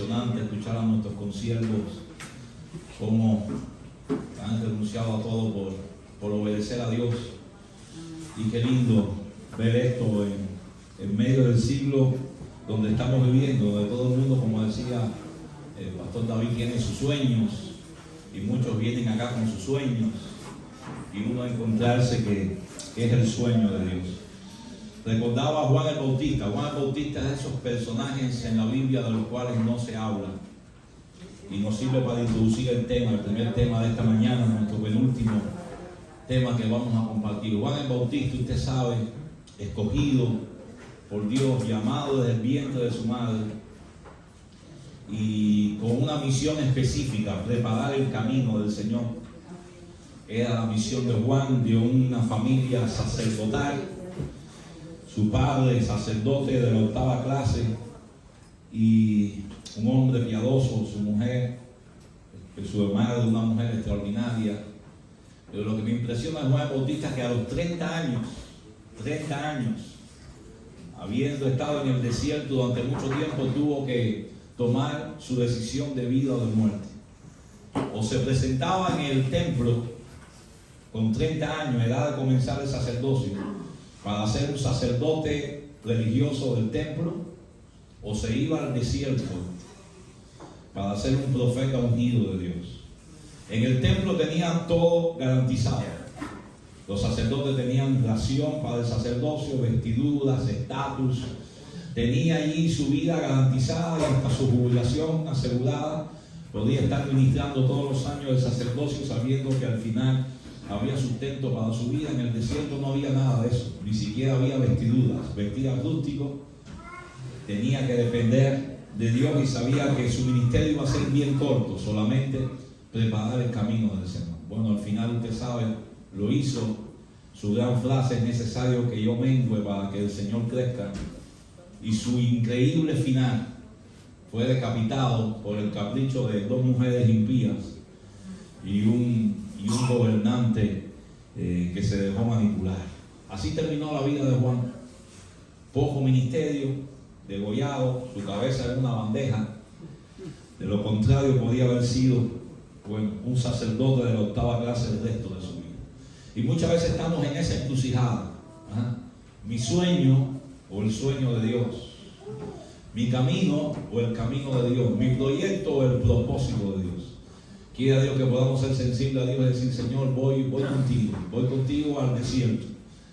impresionante escuchar a nuestros consiervos cómo han renunciado a todo por obedecer a Dios. Y qué lindo ver esto en medio del siglo donde estamos viviendo, donde todo el mundo, como decía el pastor David, tiene sus sueños y muchos vienen acá con sus sueños y uno a encontrarse que es el sueño de Dios. Recordaba a Juan el Bautista. Juan el Bautista es de esos personajes en la Biblia de los cuales no se habla. Y nos sirve para introducir el primer tema de esta mañana, nuestro penúltimo tema que vamos a compartir. Juan el Bautista, usted sabe, escogido por Dios, llamado desde el vientre de su madre y con una misión específica, preparar el camino del Señor. Era la misión de Juan, de una familia sacerdotal. Su padre, sacerdote de la 8ª clase, y un hombre piadoso, su mujer, su hermana, una mujer extraordinaria. Pero lo que me impresiona de Juan Bautista es que a los 30 años, habiendo estado en el desierto durante mucho tiempo, tuvo que tomar su decisión de vida o de muerte. O se presentaba en el templo con 30 años, edad de comenzar el sacerdocio, para ser un sacerdote religioso del templo, o se iba al desierto para ser un profeta ungido de Dios. En el templo tenían todo garantizado. Los sacerdotes tenían ración para el sacerdocio, vestiduras, estatus. Tenía allí su vida garantizada y hasta su jubilación asegurada. Podía estar ministrando todos los años del sacerdocio sabiendo que al final había sustento para su vida. En el desierto no había nada de eso, ni siquiera había vestiduras, vestía rústico, tenía que depender de Dios y sabía que su ministerio iba a ser bien corto, solamente preparar el camino del Señor. Bueno, al final usted sabe, lo hizo. Su gran frase: es necesario que yo mengüe para que el Señor crezca. Y su increíble final fue decapitado por el capricho de 2 mujeres impías y un gobernante que se dejó manipular. Así terminó la vida de Juan. Poco ministerio, degollado, su cabeza en una bandeja. De lo contrario, podía haber sido un sacerdote de la 8ª clase el resto de su vida. Y muchas veces estamos en esa encrucijada. Mi sueño o el sueño de Dios. Mi camino o el camino de Dios. Mi proyecto o el propósito de Dios. Quiera Dios que podamos ser sensibles a Dios y decir: Señor, voy contigo al desierto,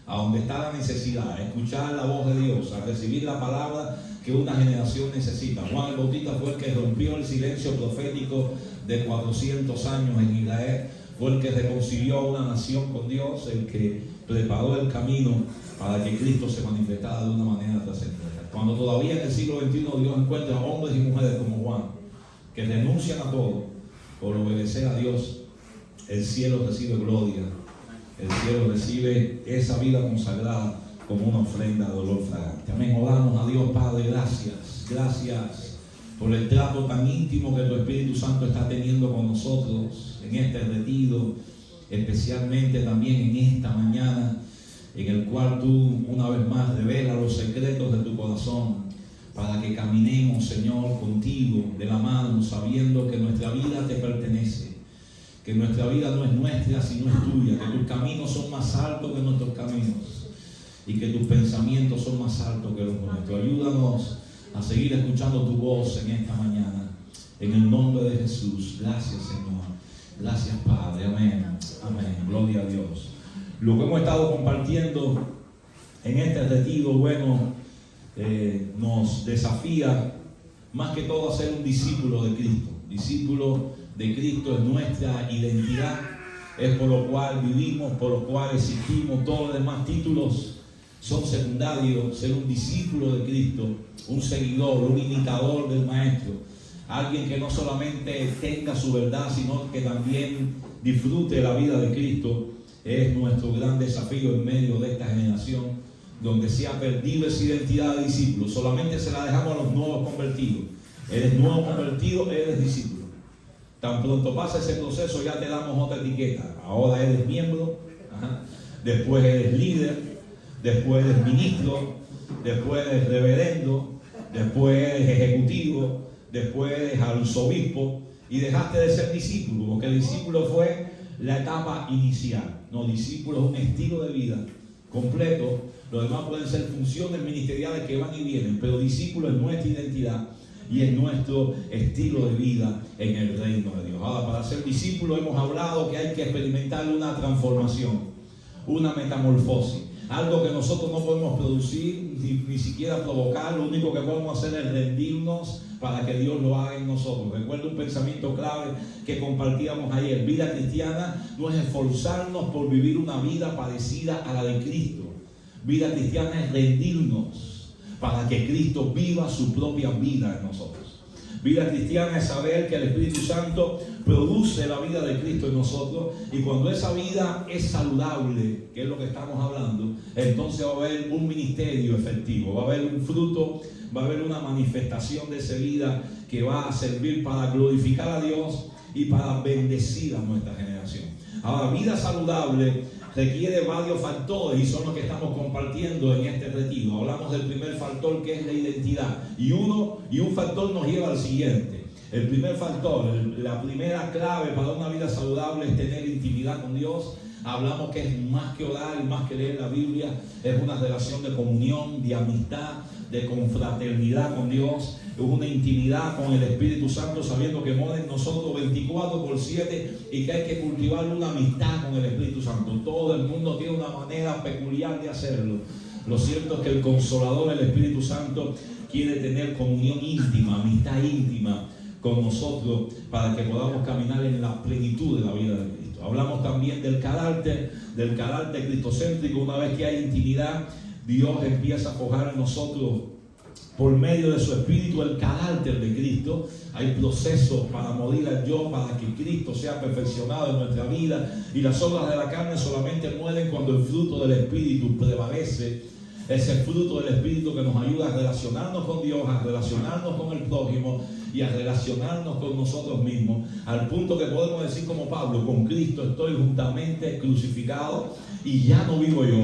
a donde está la necesidad, a escuchar la voz de Dios, a recibir la palabra que una generación necesita. Juan el Bautista fue el que rompió el silencio profético de 400 años en Israel, fue el que reconcilió a una nación con Dios, el que preparó el camino para que Cristo se manifestara de una manera trascendental. Cuando todavía en el siglo XXI Dios encuentra hombres y mujeres como Juan, que renuncian a todo por obedecer a Dios, el cielo recibe gloria, el cielo recibe esa vida consagrada como una ofrenda de olor fragante. Amén. Oramos a Dios. Padre, gracias por el trato tan íntimo que tu Espíritu Santo está teniendo con nosotros en este retiro, especialmente también en esta mañana, en el cual tú una vez más revelas los secretos de tu corazón, para que caminemos, Señor, contigo de la mano, sabiendo que nuestra vida te pertenece, que nuestra vida no es nuestra, sino es tuya, que tus caminos son más altos que nuestros caminos y que tus pensamientos son más altos que los nuestros. Ayúdanos a seguir escuchando tu voz en esta mañana, en el nombre de Jesús. Gracias, Señor. Gracias, Padre. Amén. Amén. Gloria a Dios. Lo que hemos estado compartiendo en este retiro, nos desafía más que todo a ser un discípulo de Cristo. Discípulo de Cristo es nuestra identidad, es por lo cual vivimos, por lo cual existimos. Todos los demás títulos son secundarios. Ser un discípulo de Cristo, un seguidor, un imitador del Maestro, alguien que no solamente tenga su verdad, sino que también disfrute la vida de Cristo, es nuestro gran desafío en medio de esta generación donde se ha perdido esa identidad de discípulo. Solamente se la dejamos a los nuevos convertidos. Eres nuevo convertido, eres discípulo. Tan pronto pasa ese proceso, ya te damos otra etiqueta. Ahora eres miembro, después eres líder, después eres ministro, después eres reverendo, después eres ejecutivo, después eres arzobispo y dejaste de ser discípulo, porque el discípulo fue la etapa inicial. No, discípulo es un estilo de vida completo. Los demás pueden ser funciones ministeriales que van y vienen, pero discípulo es nuestra identidad y es nuestro estilo de vida en el reino de Dios. Ahora, para ser discípulo hemos hablado que hay que experimentar una transformación, una metamorfosis, algo que nosotros no podemos producir ni siquiera provocar. Lo único que podemos hacer es rendirnos para que Dios lo haga en nosotros. Recuerdo un pensamiento clave que compartíamos ayer: vida cristiana no es esforzarnos por vivir una vida parecida a la de Cristo. Vida cristiana es rendirnos para que Cristo viva su propia vida en nosotros. Vida cristiana es saber que el Espíritu Santo produce la vida de Cristo en nosotros, y cuando esa vida es saludable, que es lo que estamos hablando, entonces va a haber un ministerio efectivo, va a haber un fruto, va a haber una manifestación de esa vida que va a servir para glorificar a Dios y para bendecir a nuestra generación. Ahora, vida saludable requiere varios factores y son los que estamos compartiendo en este retiro. Hablamos del primer factor, que es la identidad, y un factor nos lleva al siguiente. El primer factor, la primera clave para una vida saludable es tener intimidad con Dios. Hablamos que es más que orar y más que leer la Biblia, es una relación de comunión, de amistad, de confraternidad con Dios. Es una intimidad con el Espíritu Santo, sabiendo que mora en nosotros 24/7 y que hay que cultivar una amistad con el Espíritu Santo. Todo el mundo tiene una manera peculiar de hacerlo. Lo cierto es que el Consolador, el Espíritu Santo, quiere tener comunión íntima, amistad íntima con nosotros para que podamos caminar en la plenitud de la vida de Cristo. Hablamos también del carácter cristocéntrico. Una vez que hay intimidad, Dios empieza a forjar en nosotros, por medio de su Espíritu, el carácter de Cristo. Hay procesos para morir al yo, para que Cristo sea perfeccionado en nuestra vida, y las obras de la carne solamente mueren cuando el fruto del Espíritu prevalece. Ese fruto del Espíritu que nos ayuda a relacionarnos con Dios, a relacionarnos con el prójimo y a relacionarnos con nosotros mismos, al punto que podemos decir como Pablo: con Cristo estoy juntamente crucificado, y ya no vivo yo,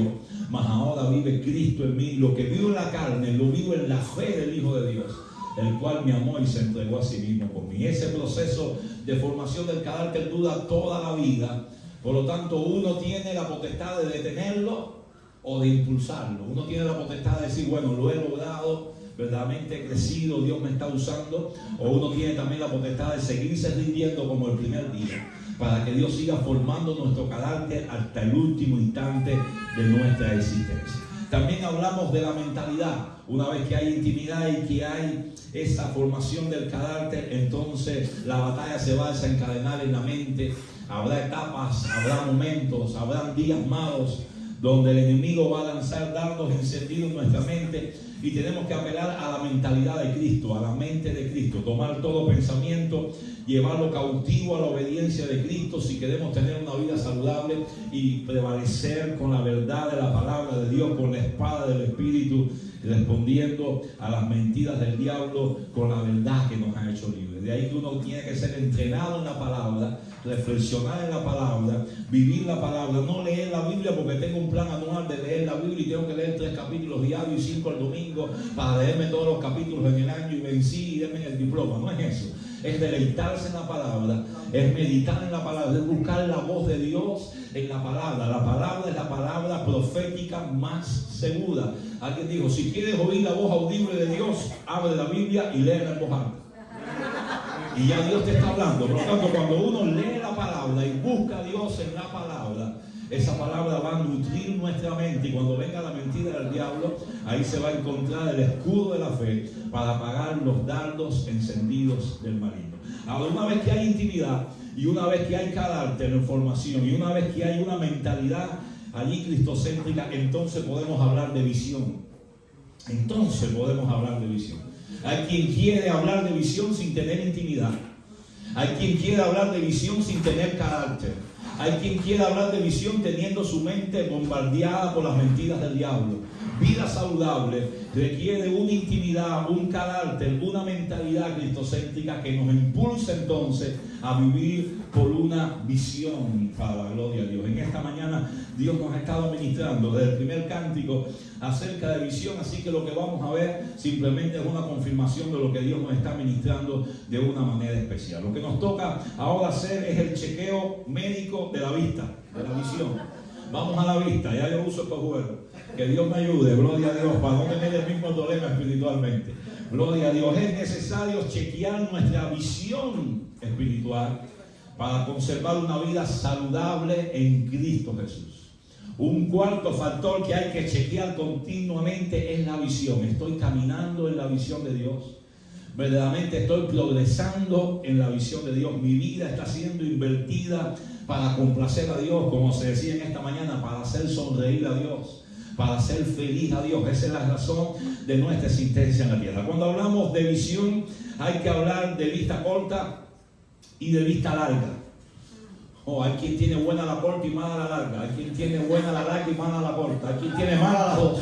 mas ahora vive Cristo en mí. Lo que vivo en la carne, lo vivo en la fe del Hijo de Dios, el cual me amó y se entregó a sí mismo por mí. Ese proceso de formación del carácter dura toda la vida. Por lo tanto, uno tiene la potestad de detenerlo o de impulsarlo. Uno tiene la potestad de decir: bueno, lo he logrado, verdaderamente he crecido, Dios me está usando. O uno tiene también la potestad de seguirse rindiendo como el primer día, para que Dios siga formando nuestro carácter hasta el último instante de nuestra existencia. También hablamos de la mentalidad. Una vez que hay intimidad y que hay esa formación del carácter, entonces la batalla se va a desencadenar en la mente. Habrá etapas, habrá momentos, habrán días malos donde el enemigo va a lanzar dardos encendidos en nuestra mente, y tenemos que apelar a la mentalidad de Cristo, a la mente de Cristo, tomar todo pensamiento, llevarlo cautivo a la obediencia de Cristo si queremos tener una vida saludable y prevalecer con la verdad de la palabra de Dios, con la espada del Espíritu, respondiendo a las mentiras del diablo con la verdad que nos ha hecho libres. De ahí que uno tiene que ser entrenado en la palabra, reflexionar en la palabra, vivir la palabra, no leer la Biblia porque tengo un plan anual de leer la Biblia y tengo que leer 3 capítulos diarios y 5 el domingo para leerme todos los capítulos en el año y vencí y darme el diploma. No es eso. Es deleitarse en la palabra, es meditar en la palabra, es buscar la voz de Dios en la palabra. La palabra es la palabra profética más segura. Alguien dijo: si quieres oír la voz audible de Dios, abre la Biblia y léela en voz alta. Y ya Dios te está hablando. Por lo tanto, cuando uno lee la palabra y busca a Dios en la palabra, esa palabra va a nutrir nuestra mente, y cuando venga la mentira del diablo, ahí se va a encontrar el escudo de la fe para apagar los dardos encendidos del maligno. Ahora, una vez que hay intimidad, y una vez que hay carácter en formación, y una vez que hay una mentalidad allí cristocéntrica, entonces podemos hablar de visión. Entonces podemos hablar de visión. Hay quien quiere hablar de visión sin tener intimidad. Hay quien quiere hablar de visión sin tener carácter. Hay quien quiere hablar de visión teniendo su mente bombardeada por las mentiras del diablo. vida saludable requiere una intimidad, un carácter, una mentalidad cristocéntrica que nos impulsa entonces a vivir por una visión para la gloria de Dios. En esta mañana Dios nos ha estado ministrando desde el primer cántico acerca de visión, así que lo que vamos a ver simplemente es una confirmación de lo que Dios nos está ministrando de una manera especial. Lo que nos toca ahora hacer es el chequeo médico de la vista, de la visión. Vamos a la vista, ya yo uso estos juegos. Que Dios me ayude, gloria a Dios, para no tener el mismo problema espiritualmente. Gloria a Dios, es necesario chequear nuestra visión espiritual para conservar una vida saludable en Cristo Jesús. Un cuarto factor que hay que chequear continuamente es la visión. Estoy caminando en la visión de Dios. Verdaderamente estoy progresando en la visión de Dios. Mi vida está siendo invertida para complacer a Dios, como se decía en esta mañana, para hacer sonreír a Dios, para hacer feliz a Dios. Esa es la razón de nuestra existencia en la tierra. Cuando hablamos de visión, hay que hablar de vista corta y de vista larga. Hay quien tiene buena la corta y mala la larga. Hay quien tiene buena la larga y mala la corta. Hay quien tiene mala las dos.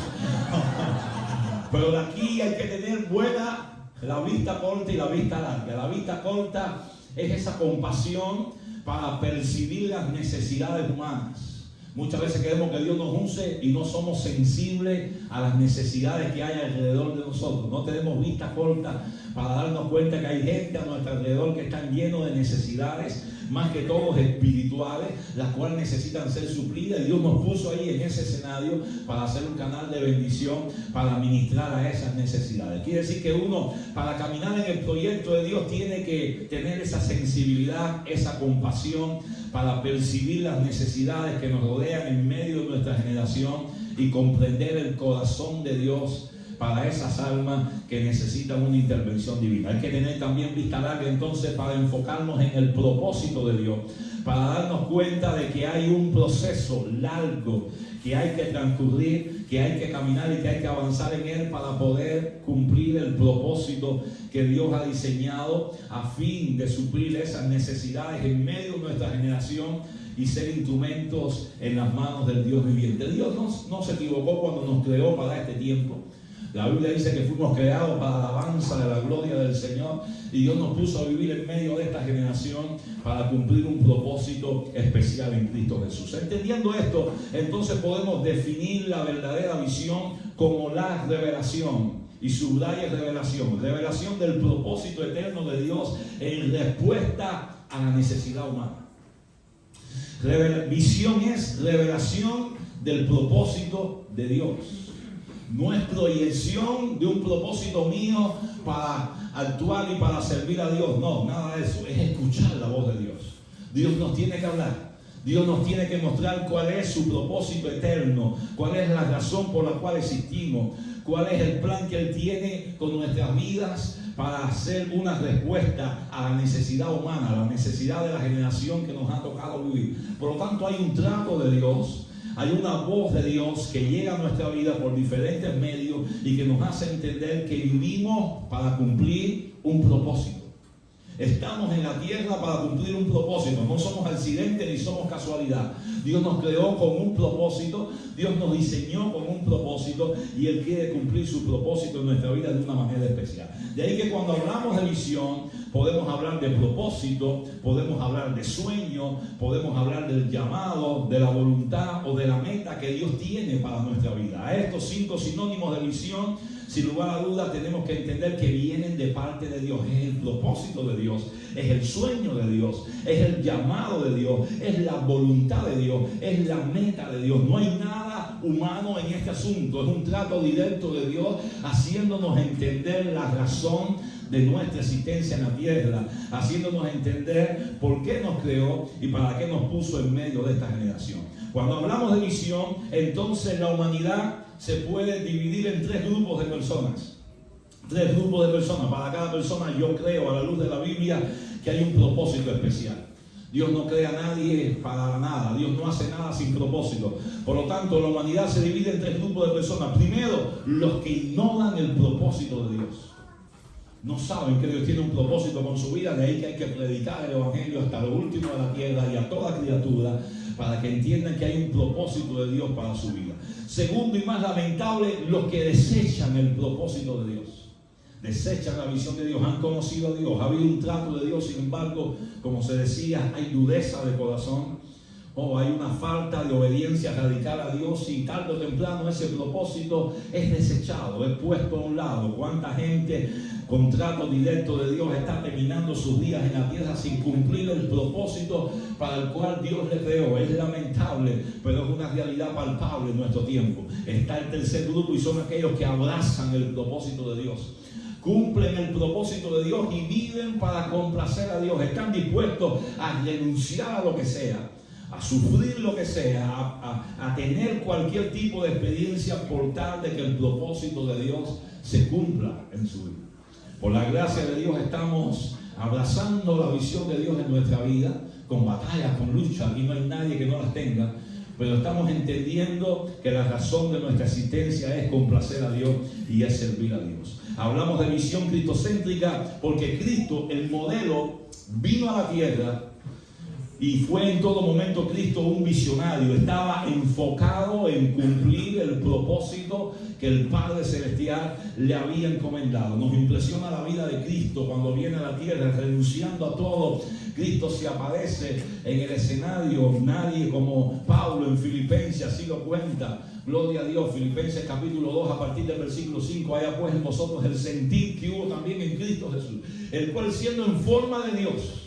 Pero de aquí hay que tener buena la vista corta y la vista larga. La vista corta es esa compasión para percibir las necesidades humanas. Muchas veces queremos que Dios nos use y no somos sensibles a las necesidades que hay alrededor de nosotros. No tenemos vista corta para darnos cuenta que hay gente a nuestro alrededor que están llenos de necesidades, más que todos espirituales, las cuales necesitan ser suplidas, y Dios nos puso ahí en ese escenario para hacer un canal de bendición, para ministrar a esas necesidades. Quiere decir que uno, para caminar en el proyecto de Dios, tiene que tener esa sensibilidad, esa compasión para percibir las necesidades que nos rodean en medio de nuestra generación y comprender el corazón de Dios para esas almas que necesitan una intervención divina. Hay que tener también vista larga entonces para enfocarnos en el propósito de Dios, para darnos cuenta de que hay un proceso largo que hay que transcurrir, que hay que caminar y que hay que avanzar en él para poder cumplir el propósito que Dios ha diseñado a fin de suplir esas necesidades en medio de nuestra generación y ser instrumentos en las manos del Dios viviente. Dios no se equivocó cuando nos creó para este tiempo. La Biblia dice que fuimos creados para la alabanza de la gloria del Señor, y Dios nos puso a vivir en medio de esta generación para cumplir un propósito especial en Cristo Jesús. Entendiendo esto, entonces podemos definir la verdadera visión como la revelación. Y subraya revelación. Revelación del propósito eterno de Dios en respuesta a la necesidad humana. Visión es revelación del propósito de Dios. No es proyección de un propósito mío para actuar y para servir a Dios. No, nada de eso. Es escuchar la voz de Dios. Dios nos tiene que hablar. Dios nos tiene que mostrar cuál es su propósito eterno, cuál es la razón por la cual existimos, cuál es el plan que Él tiene con nuestras vidas para hacer una respuesta a la necesidad humana, a la necesidad de la generación que nos ha tocado vivir. Por lo tanto, hay un trato de Dios, hay una voz de Dios que llega a nuestra vida por diferentes medios y que nos hace entender que vivimos para cumplir un propósito. Estamos en la tierra para cumplir un propósito. No somos accidentes ni somos casualidad. Dios nos creó con un propósito, Dios nos diseñó con un propósito, y Él quiere cumplir su propósito en nuestra vida de una manera especial. De ahí que cuando hablamos de visión, podemos hablar de propósito, podemos hablar de sueño, podemos hablar del llamado, de la voluntad o de la meta que Dios tiene para nuestra vida. A estos 5 sinónimos de visión, sin lugar a dudas, tenemos que entender que vienen de parte de Dios. Es el propósito de Dios, es el sueño de Dios, es el llamado de Dios, es la voluntad de Dios, es la meta de Dios. No hay nada humano en este asunto, es un trato directo de Dios haciéndonos entender la razón de nuestra existencia en la tierra, haciéndonos entender por qué nos creó y para qué nos puso en medio de esta generación. Cuando hablamos de visión, entonces la humanidad se puede dividir en 3 grupos de personas. 3 grupos de personas. Para cada persona, yo creo, a la luz de la Biblia, que hay un propósito especial. Dios no crea a nadie para nada. Dios no hace nada sin propósito. Por lo tanto, la humanidad se divide en 3 grupos de personas. Primero, los que ignoran el propósito de Dios. No saben que Dios tiene un propósito con su vida. De ahí que hay que predicar el evangelio hasta lo último de la tierra y a toda criatura, para que entiendan que hay un propósito de Dios para su vida. Segundo y más lamentable, los que desechan el propósito de Dios. Desechan la visión de Dios, han conocido a Dios, ha habido un trato de Dios, sin embargo, como se decía, hay dureza de corazón, o hay una falta de obediencia radical a Dios, y tarde o temprano ese propósito es desechado, es puesto a un lado. ¿Cuánta gente con trato directo de Dios está terminando sus días en la tierra sin cumplir el propósito para el cual Dios le creó? Es lamentable, pero es una realidad palpable en nuestro tiempo. Está el tercer grupo, y son aquellos que abrazan el propósito de Dios, cumplen el propósito de Dios y viven para complacer a Dios. Están dispuestos a renunciar a lo que sea, a sufrir lo que sea, a tener cualquier tipo de experiencia por tal de que el propósito de Dios se cumpla en su vida. Por la gracia de Dios estamos abrazando la visión de Dios en nuestra vida, con batallas, con luchas. Aquí no hay nadie que no las tenga, pero estamos entendiendo que la razón de nuestra existencia es complacer a Dios y es servir a Dios. Hablamos de visión cristocéntrica porque Cristo, el modelo, vino a la tierra y fue en todo momento Cristo un visionario. Estaba enfocado en cumplir el propósito que el Padre Celestial le había encomendado. Nos impresiona la vida de Cristo cuando viene a la tierra, renunciando a todo. Cristo se aparece en el escenario. Nadie como Pablo en Filipenses así lo cuenta. Gloria a Dios. Filipenses capítulo 2 a partir del versículo 5. Haya pues en vosotros el sentir que hubo también en Cristo Jesús, el cual siendo en forma de Dios,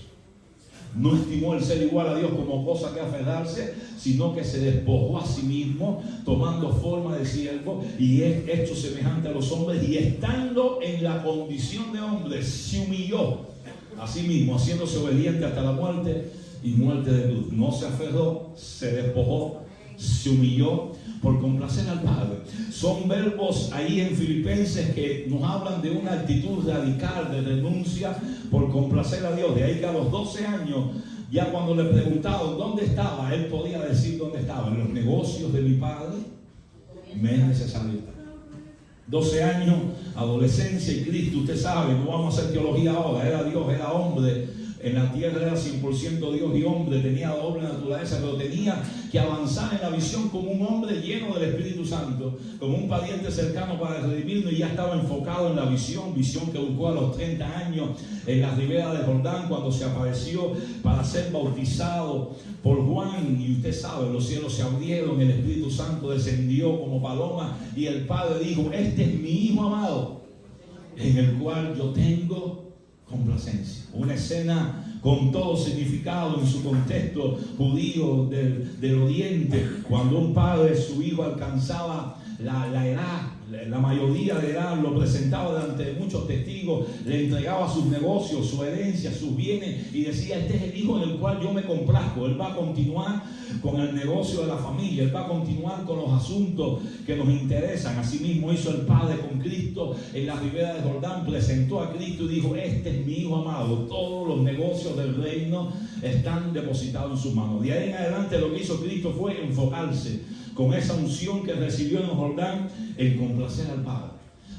no estimó el ser igual a Dios como cosa que aferrarse, sino que se despojó a sí mismo, tomando forma de siervo, y es hecho semejante a los hombres, y estando en la condición de hombre, se humilló a sí mismo, haciéndose obediente hasta la muerte y muerte de cruz. No se aferró, se despojó, se humilló por complacer al Padre. Son verbos ahí en Filipenses que nos hablan de una actitud radical de renuncia por complacer a Dios. De ahí que a los 12 años, ya cuando le preguntaban dónde estaba, él podía decir dónde estaba. En los negocios de mi Padre me es necesario estar. 12 años, adolescencia y Cristo, usted sabe, no vamos a hacer teología ahora, era Dios, era hombre. En la tierra era 100% Dios y hombre, tenía doble naturaleza, pero tenía que avanzar en la visión como un hombre lleno del Espíritu Santo, como un pariente cercano para redimirnos, y ya estaba enfocado en la visión que buscó a los 30 años en la ribera de Jordán, cuando se apareció para ser bautizado por Juan. Y usted sabe, los cielos se abrieron, el Espíritu Santo descendió como paloma, y el Padre dijo: este es mi Hijo amado, en el cual yo tengo complacencia. Una escena con todo significado en su contexto judío del oriente, cuando un padre, su hijo alcanzaba la edad, la mayoría de edad, lo presentaba delante de muchos testigos, le entregaba sus negocios, su herencia, sus bienes, y decía: este es el hijo en el cual yo me complazco. Él va a continuar con el negocio de la familia, él va a continuar con los asuntos que nos interesan. Asimismo hizo el Padre con Cristo en la ribera de Jordán, presentó a Cristo y dijo: este es mi Hijo amado, todos los negocios del reino están depositados en sus manos. De ahí en adelante lo que hizo Cristo fue enfocarse con esa unción que recibió en Jordán en complacer al Padre.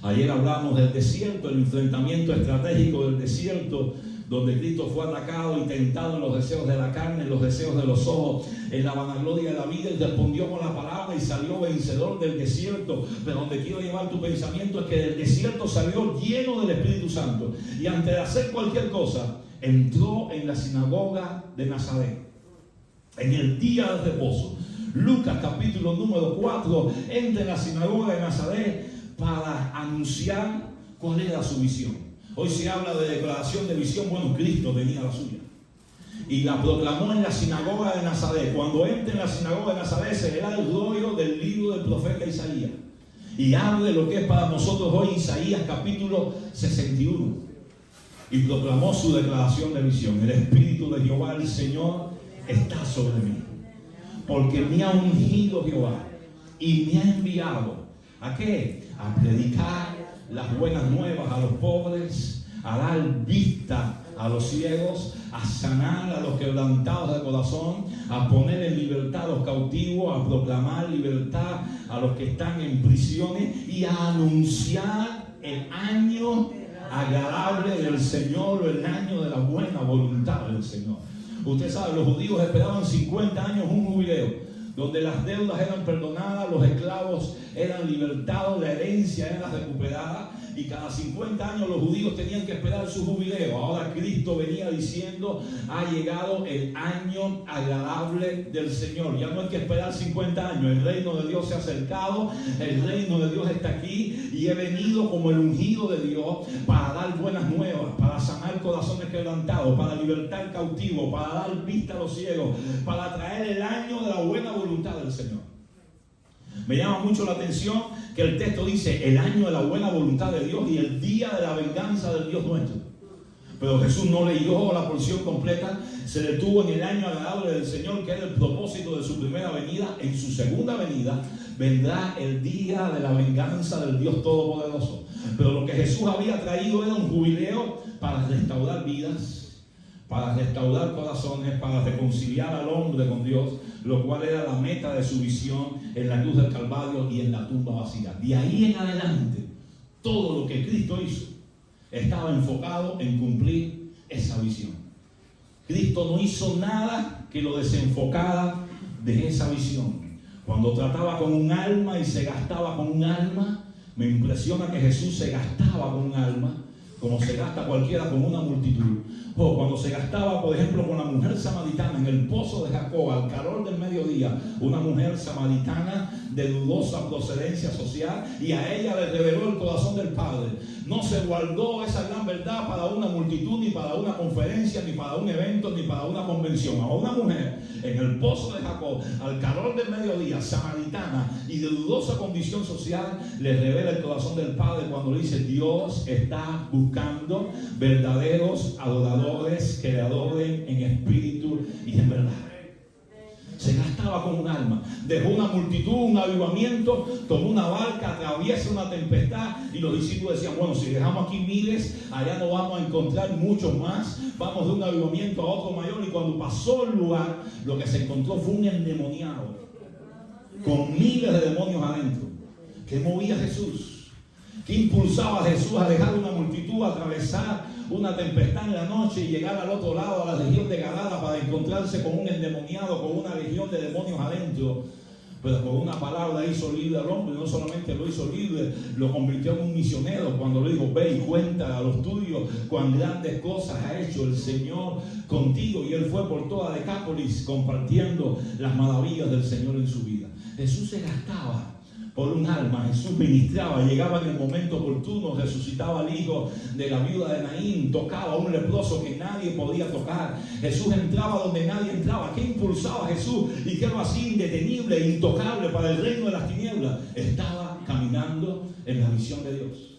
Ayer hablamos del desierto, el enfrentamiento estratégico del desierto, donde Cristo fue atacado y tentado en los deseos de la carne, en los deseos de los ojos, en la vanagloria de la vida, y respondió con la palabra y salió vencedor del desierto. Pero donde quiero llevar tu pensamiento es que del desierto salió lleno del Espíritu Santo, y antes de hacer cualquier cosa entró en la sinagoga de Nazaret en el día del reposo. Lucas capítulo número 4, entra en la sinagoga de Nazaret para anunciar cuál era su visión. Hoy se habla de declaración de visión. Bueno, Cristo tenía la suya y la proclamó en la sinagoga de Nazaret. Cuando entra en la sinagoga de Nazaret se le da el rollo del libro del profeta Isaías y habla de lo que es para nosotros hoy Isaías capítulo 61, y proclamó su declaración de visión. El Espíritu de Jehová el Señor está sobre mí, porque me ha ungido Jehová y me ha enviado ¿a qué? A predicar las buenas nuevas a los pobres, a dar vista a los ciegos, a sanar a los quebrantados de corazón, a poner en libertad a los cautivos, a proclamar libertad a los que están en prisiones, y a anunciar el año agradable del Señor, o el año de la buena voluntad del Señor. Usted sabe, los judíos esperaban 50 años un jubileo, donde las deudas eran perdonadas, los esclavos eran libertados, la herencia era recuperada, y cada 50 años los judíos tenían que esperar su jubileo. Ahora Cristo venía diciendo: ha llegado el año agradable del Señor. Ya no hay que esperar 50 años. El reino de Dios se ha acercado, el reino de Dios está aquí, y he venido como el ungido de Dios para dar buenas nuevas, para sanar corazones quebrantados, para libertar cautivos, para dar vista a los ciegos, para traer el año de la buena voluntad del Señor. Me llama mucho la atención que el texto dice el año de la buena voluntad de Dios y el día de la venganza del Dios nuestro. Pero Jesús no leyó la porción completa, se detuvo en el año agradable del Señor, que era el propósito de su primera venida. En su segunda venida vendrá el día de la venganza del Dios Todopoderoso. Pero lo que Jesús había traído era un jubileo para restaurar vidas, para restaurar corazones, para reconciliar al hombre con Dios, lo cual era la meta de su visión en la cruz del Calvario y en la tumba vacía. De ahí en adelante, todo lo que Cristo hizo estaba enfocado en cumplir esa visión. Cristo no hizo nada que lo desenfocara de esa visión. Cuando trataba con un alma y se gastaba con un alma, me impresiona que Jesús se gastaba con un alma como se gasta cualquiera con una multitud. O cuando se gastaba, por ejemplo, con la mujer samaritana en el pozo de Jacob al calor del mediodía, una mujer samaritana de dudosa procedencia social, y a ella le reveló el corazón del Padre. No se guardó esa gran verdad para una multitud, ni para una conferencia, ni para un evento, ni para una convención. A una mujer en el pozo de Jacob al calor del mediodía, samaritana y de dudosa condición social, le revela el corazón del Padre cuando le dice: Dios está buscando verdaderos adoradores que le adoren en espíritu y en verdad. Se gastaba con un alma, dejó una multitud, un avivamiento, tomó una barca, atraviesa una tempestad, y los discípulos decían: bueno, si dejamos aquí miles, allá no vamos a encontrar muchos más, vamos de un avivamiento a otro mayor. Y cuando pasó el lugar, lo que se encontró fue un endemoniado con miles de demonios adentro. ¿Qué movía a Jesús? ¿Qué impulsaba a Jesús a dejar una multitud, a atravesar una tempestad en la noche y llegar al otro lado, a la región de Gadara, para encontrarse con un endemoniado, con una legión de demonios adentro? Pero con una palabra hizo libre al hombre. No solamente lo hizo libre, lo convirtió en un misionero cuando le dijo: ve y cuenta a los tuyos cuán grandes cosas ha hecho el Señor contigo. Y él fue por toda Decápolis compartiendo las maravillas del Señor en su vida. Jesús se gastaba por un alma, Jesús ministraba, llegaba en el momento oportuno, resucitaba al hijo de la viuda de Naín, tocaba a un leproso que nadie podía tocar. Jesús entraba donde nadie entraba. ¿Qué impulsaba a Jesús? ¿Y qué lo hacía indetenible e intocable para el reino de las tinieblas? Estaba caminando en la visión de Dios.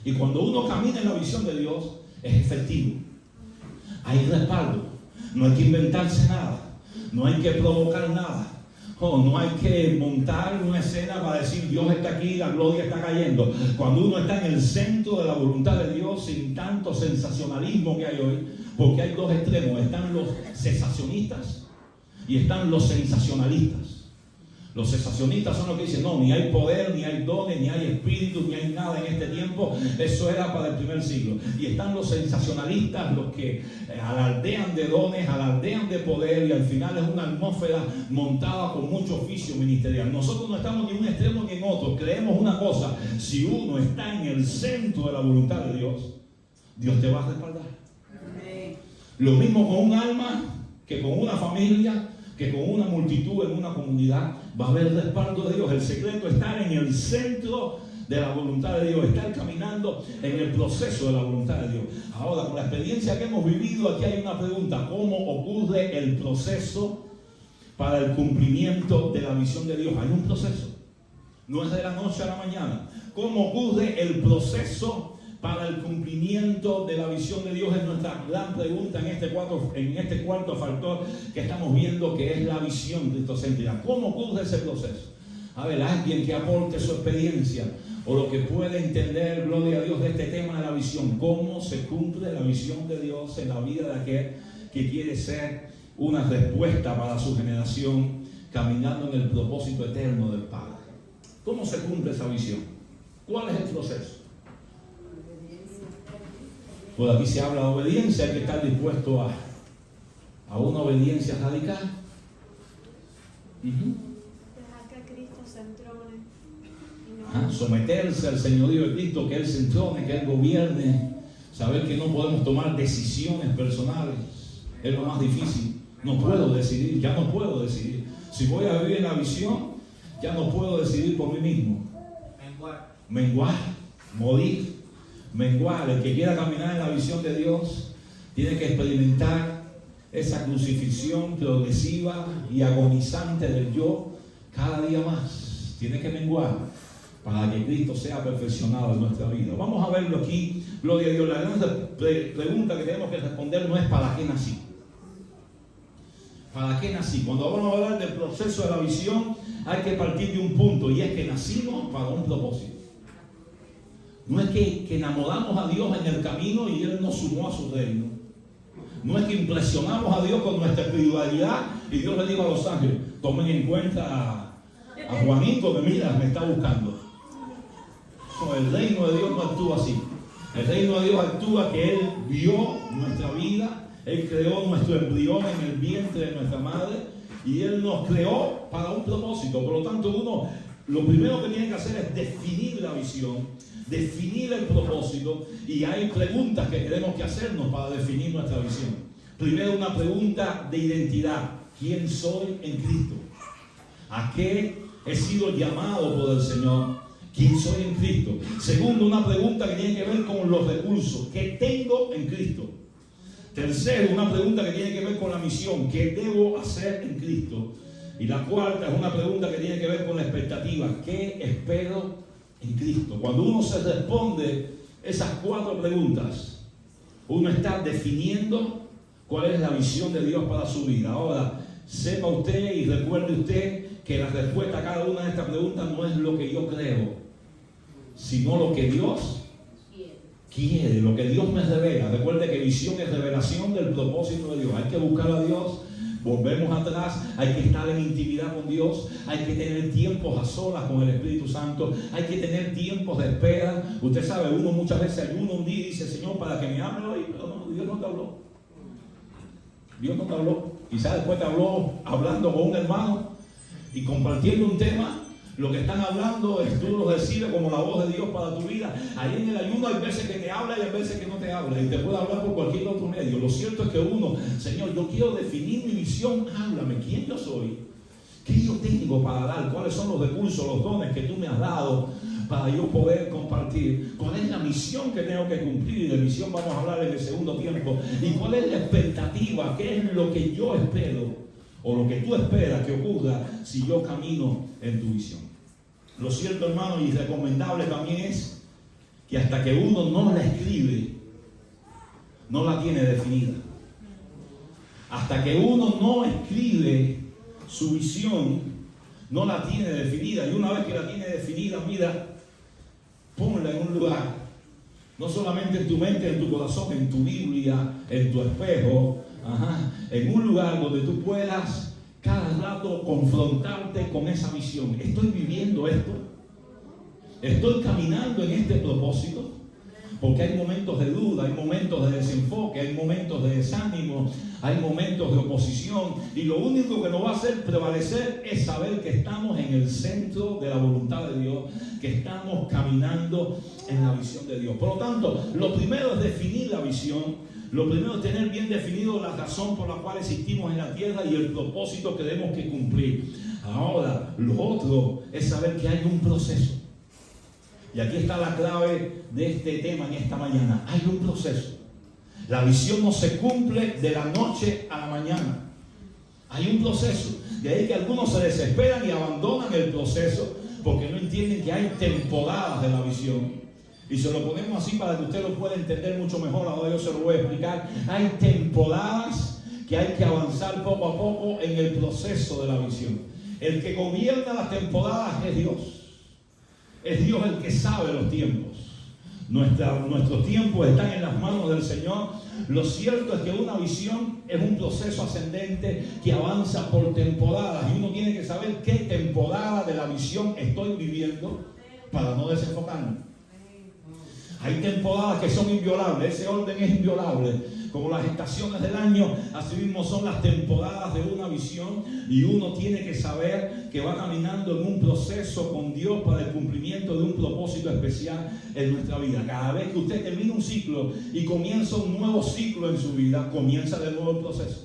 Y cuando uno camina en la visión de Dios, es efectivo. Hay respaldo. No hay que inventarse nada. No hay que provocar nada. No hay que montar una escena para decir: Dios está aquí, la gloria está cayendo. Cuando uno está en el centro de la voluntad de Dios, sin tanto sensacionalismo que hay hoy, porque hay dos extremos: están los cesacionistas y están los sensacionalistas. Los cesacionistas son los que dicen: no, ni hay poder, ni hay dones, ni hay espíritu, ni hay nada en este tiempo. Eso era para el primer siglo. Y están los sensacionalistas, los que alardean de dones, alardean de poder, y al final es una atmósfera montada con mucho oficio ministerial. Nosotros no estamos ni en un extremo ni en otro. Creemos una cosa: si uno está en el centro de la voluntad de Dios, Dios te va a respaldar. Amén. Lo mismo con un alma que con una familia, que con una multitud en una comunidad. Va a haber respaldo de Dios. El secreto está en el centro de la voluntad de Dios, estar caminando en el proceso de la voluntad de Dios. Ahora, con la experiencia que hemos vivido, aquí hay una pregunta: ¿cómo ocurre el proceso para el cumplimiento de la visión de Dios? Hay un proceso, no es de la noche a la mañana. ¿Cómo ocurre el proceso para el cumplimiento de la visión de Dios? Es nuestra gran pregunta en este cuarto factor que estamos viendo, que es la visión cristocéntrica. ¿Cómo ocurre ese proceso? A ver, alguien que aporte su experiencia o lo que puede entender, gloria a Dios, de este tema de la visión. ¿Cómo se cumple la visión de Dios en la vida de aquel que quiere ser una respuesta para su generación, caminando en el propósito eterno del Padre? ¿Cómo se cumple esa visión? ¿Cuál es el proceso? Por aquí se habla de obediencia, hay que estar dispuesto a una obediencia radical. Dejar que Cristo se entrone. Someterse al señorío de Cristo, que Él se entrone, que Él gobierne. Saber que no podemos tomar decisiones personales es lo más difícil. No puedo decidir, ya no puedo decidir. Si voy a vivir en la visión, ya no puedo decidir por mí mismo. Menguar, morir, menguar. El que quiera caminar en la visión de Dios tiene que experimentar esa crucifixión progresiva y agonizante del yo cada día más. Tiene que menguar para que Cristo sea perfeccionado en nuestra vida. Vamos a verlo aquí. Gloria a Dios. La gran pregunta que tenemos que responder no es ¿para qué nací? ¿Para qué nací? Cuando vamos a hablar del proceso de la visión, hay que partir de un punto, y es que nacimos para un propósito. No es que enamoramos a Dios en el camino y Él nos sumó a su reino. No es que impresionamos a Dios con nuestra espiritualidad y Dios le dijo a los ángeles: tomen en cuenta a Juanito, que mira, me está buscando. No, el reino de Dios no actúa así. El reino de Dios actúa que Él vio nuestra vida. Él creó nuestro embrión en el vientre de nuestra madre y Él nos creó para un propósito. Por lo tanto, uno lo primero que tiene que hacer es definir la visión, definir el propósito, y hay preguntas que tenemos que hacernos para definir nuestra visión. Primero, una pregunta de identidad: ¿quién soy en Cristo? ¿A qué he sido llamado por el Señor? ¿Quién soy en Cristo? Segundo, una pregunta que tiene que ver con los recursos que tengo en Cristo. Tercero, una pregunta que tiene que ver con la misión: ¿qué debo hacer en Cristo? Y la cuarta es una pregunta que tiene que ver con la expectativa: ¿qué espero en Cristo? Cuando uno se responde esas cuatro preguntas, uno está definiendo cuál es la visión de Dios para su vida. Ahora, sepa usted y recuerde usted que la respuesta a cada una de estas preguntas no es lo que yo creo, sino lo que Dios quiere, lo que Dios me revela. Recuerde que visión es revelación del propósito de Dios. Hay que buscar a Dios. Volvemos atrás, hay que estar en intimidad con Dios, hay que tener tiempos a solas con el Espíritu Santo, hay que tener tiempos de espera. Usted sabe, uno muchas veces ayuna un día y dice: Señor, para que me hable hoy. Pero no, Dios no te habló. Dios no te habló. Quizás después te habló hablando con un hermano y compartiendo un tema. Lo que están hablando es tú lo recibes como la voz de Dios para tu vida. Ahí en el ayuno hay veces que te habla y hay veces que no te habla, y te puede hablar por cualquier otro medio. Lo cierto es que uno: Señor, yo quiero definir mi visión, háblame, ¿quién yo soy? ¿Qué yo tengo para dar? ¿Cuáles son los recursos, los dones que tú me has dado para yo poder compartir? ¿Cuál es la misión que tengo que cumplir? Y de misión vamos a hablar en el segundo tiempo. ¿Y cuál es la expectativa? ¿Qué es lo que yo espero o lo que tú esperas que ocurra si yo camino en tu visión? Lo cierto, hermano, y recomendable también es que hasta que uno no la escribe, no la tiene definida. Hasta que uno no escribe su visión, no la tiene definida. Y una vez que la tiene definida, mira, ponla en un lugar. No solamente en tu mente, en tu corazón, en tu Biblia, en tu espejo. En un lugar donde tú puedas cada rato confrontarte con esa visión. ¿Estoy viviendo esto? ¿Estoy caminando en este propósito? Porque hay momentos de duda, hay momentos de desenfoque, hay momentos de desánimo, hay momentos de oposición, y lo único que nos va a hacer prevalecer es saber que estamos en el centro de la voluntad de Dios, que estamos caminando en la visión de Dios. Por lo tanto, lo primero es definir la visión. Lo primero es tener bien definido la razón por la cual existimos en la tierra y el propósito que tenemos que cumplir. Ahora, lo otro es saber que hay un proceso. Y aquí está la clave de este tema en esta mañana. Hay un proceso. La visión no se cumple de la noche a la mañana. Hay un proceso. De ahí que algunos se desesperan y abandonan el proceso porque no entienden que hay temporadas de la visión. Y se lo ponemos así para que usted lo pueda entender mucho mejor. Ahora yo se lo voy a explicar. Hay temporadas que hay que avanzar poco a poco en el proceso de la visión. El que gobierna las temporadas es Dios. Es Dios el que sabe los tiempos. Nuestros tiempos están en las manos del Señor. Lo cierto es que una visión es un proceso ascendente que avanza por temporadas. Y uno tiene que saber qué temporada de la visión estoy viviendo para no desenfocarme. Hay temporadas que son inviolables, ese orden es inviolable. Como las estaciones del año, así mismo son las temporadas de una visión, y uno tiene que saber que va caminando en un proceso con Dios para el cumplimiento de un propósito especial en nuestra vida. Cada vez que usted termina un ciclo y comienza un nuevo ciclo en su vida, comienza de nuevo el proceso.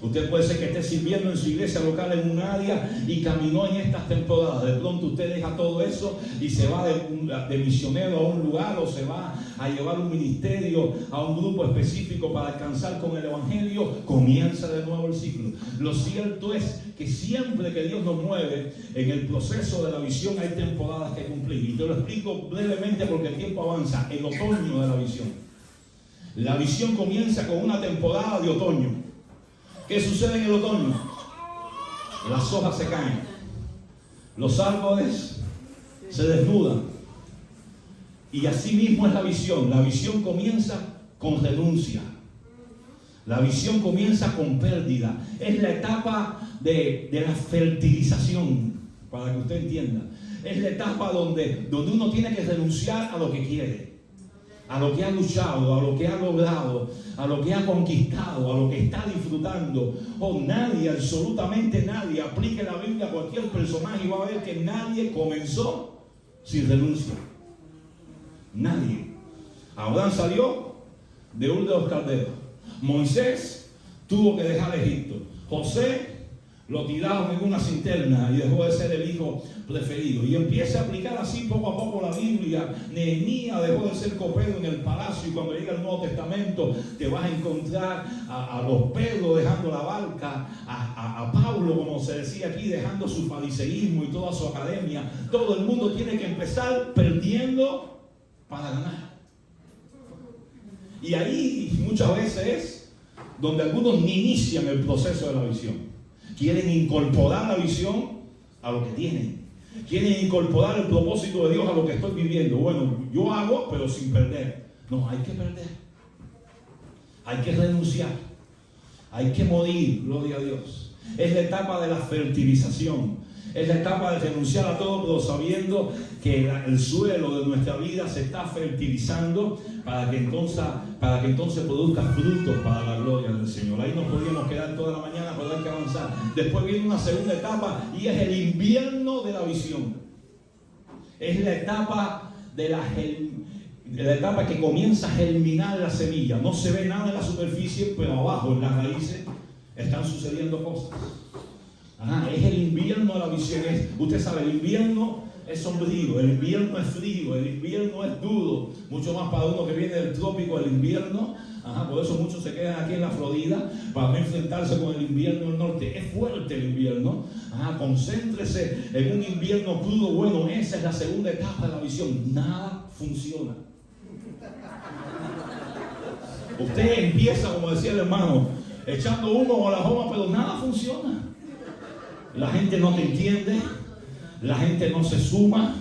Usted puede ser que esté sirviendo en su iglesia local en un área y caminó en estas temporadas. De pronto usted deja todo eso y se va de misionero a un lugar, o se va a llevar un ministerio a un grupo específico para alcanzar con el evangelio. Comienza de nuevo el ciclo. Lo cierto es que siempre que Dios nos mueve en el proceso de la visión, hay temporadas que cumplir. Y te lo explico brevemente porque el tiempo avanza. El otoño de la visión. La visión comienza con una temporada de otoño. ¿Qué sucede en el otoño? Las hojas se caen, los árboles se desnudan, y así mismo es la visión. La visión comienza con renuncia, la visión comienza con pérdida. Es la etapa de la fertilización, para que usted entienda. Es la etapa donde uno tiene que renunciar a lo que quiere, a lo que ha luchado, a lo que ha logrado, a lo que ha conquistado, a lo que está disfrutando. Nadie, absolutamente nadie, aplique la Biblia a cualquier personaje y va a ver que nadie comenzó sin renuncia. Nadie. Abraham salió de Ur de los Caldeos. Moisés tuvo que dejar Egipto. José lo tiraron en una cisterna y dejó de ser el hijo preferido. Y empieza a aplicar así poco a poco la Biblia. Nehemías dejó de ser copero en el palacio, y cuando llega el Nuevo Testamento te vas a encontrar a los Pedro dejando la barca, a Pablo, como se decía aquí, dejando su fariseísmo y toda su academia. Todo el mundo tiene que empezar perdiendo para ganar. Y ahí muchas veces es donde algunos ni inician el proceso de la visión. Quieren incorporar la visión a lo que tienen. Quieren incorporar el propósito de Dios a lo que estoy viviendo. Bueno, yo hago, pero sin perder. No, hay que perder. Hay que renunciar. Hay que morir, gloria a Dios. Es la etapa de la fertilización. Es la etapa de renunciar a todo, pero sabiendo que el suelo de nuestra vida se está fertilizando para que entonces produzca frutos para la gloria del Señor. Ahí nos podríamos quedar toda la mañana, pero hay que avanzar. Después viene una segunda etapa, y es el invierno de la visión. Es la etapa la etapa que comienza a germinar la semilla. No se ve nada en la superficie, pero abajo, en las raíces, están sucediendo cosas. Es el invierno de la visión. Usted sabe, el invierno es sombrío, el invierno es frío, el invierno es duro, mucho más para uno que viene del trópico. El invierno, por eso muchos se quedan aquí en la Florida para no enfrentarse con el invierno del norte. Es fuerte el invierno. Concéntrese en un invierno crudo. Bueno, esa es la segunda etapa de la visión. Nada funciona. Usted empieza, como decía el hermano, echando humo con la joma, pero nada funciona. La gente no te entiende, la gente no se suma,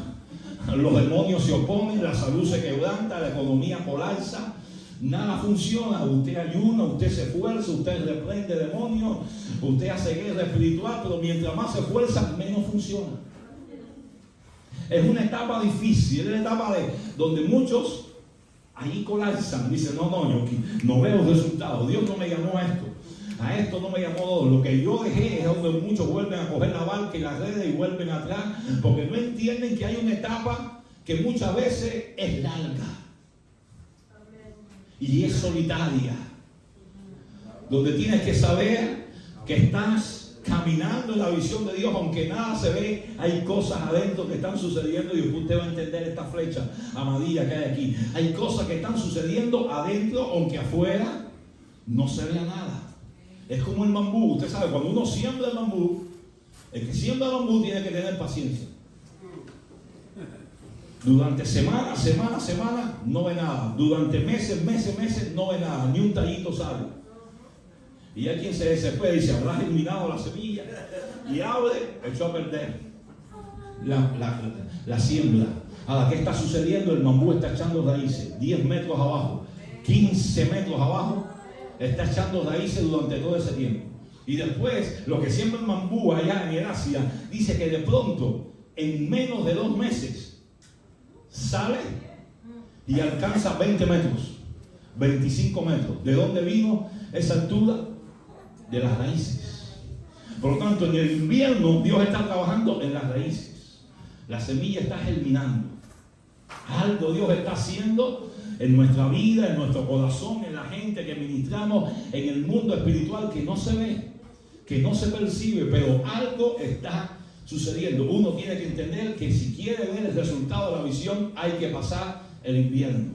los demonios se oponen, la salud se quebranta, la economía colapsa, nada funciona. Usted ayuna, usted se esfuerza, usted reprende demonios, usted hace guerra espiritual, pero mientras más se esfuerza, menos funciona. Es una etapa difícil, es la etapa donde muchos ahí colapsan, dicen, yo no veo resultados, Dios no me llamó a esto. A esto no me llamó. Lo que yo dejé es donde muchos vuelven a coger la barca y las redes y vuelven atrás, porque no entienden que hay una etapa que muchas veces es larga y es solitaria, donde tienes que saber que estás caminando en la visión de Dios, aunque nada se ve. Hay cosas adentro que están sucediendo, y usted va a entender esta flecha amarilla que hay aquí. Hay cosas que están sucediendo adentro, aunque afuera no se vea nada. Es como el bambú. Usted sabe, cuando uno siembra el bambú, el que siembra el bambú tiene que tener paciencia. Durante semana no ve nada. Durante meses no ve nada. Ni un tallito sale. Y hay quien se desespera y dice, habrá germinado la semilla, y abre, echó a perder la siembra. Ahora, ¿qué está sucediendo? El bambú está echando raíces 10 metros abajo, 15 metros abajo. Está echando raíces durante todo ese tiempo. Y después, lo que siembra el bambú allá en el Asia, dice que de pronto, en menos de 2 meses, sale y alcanza 20 metros, 25 metros. ¿De dónde vino esa altura? De las raíces. Por lo tanto, en el invierno Dios está trabajando en las raíces. La semilla está germinando. Algo Dios está haciendo en nuestra vida, en nuestro corazón, en la gente que ministramos, en el mundo espiritual que no se ve, que no se percibe, pero algo está sucediendo. Uno tiene que entender que si quiere ver el resultado de la visión, hay que pasar el invierno.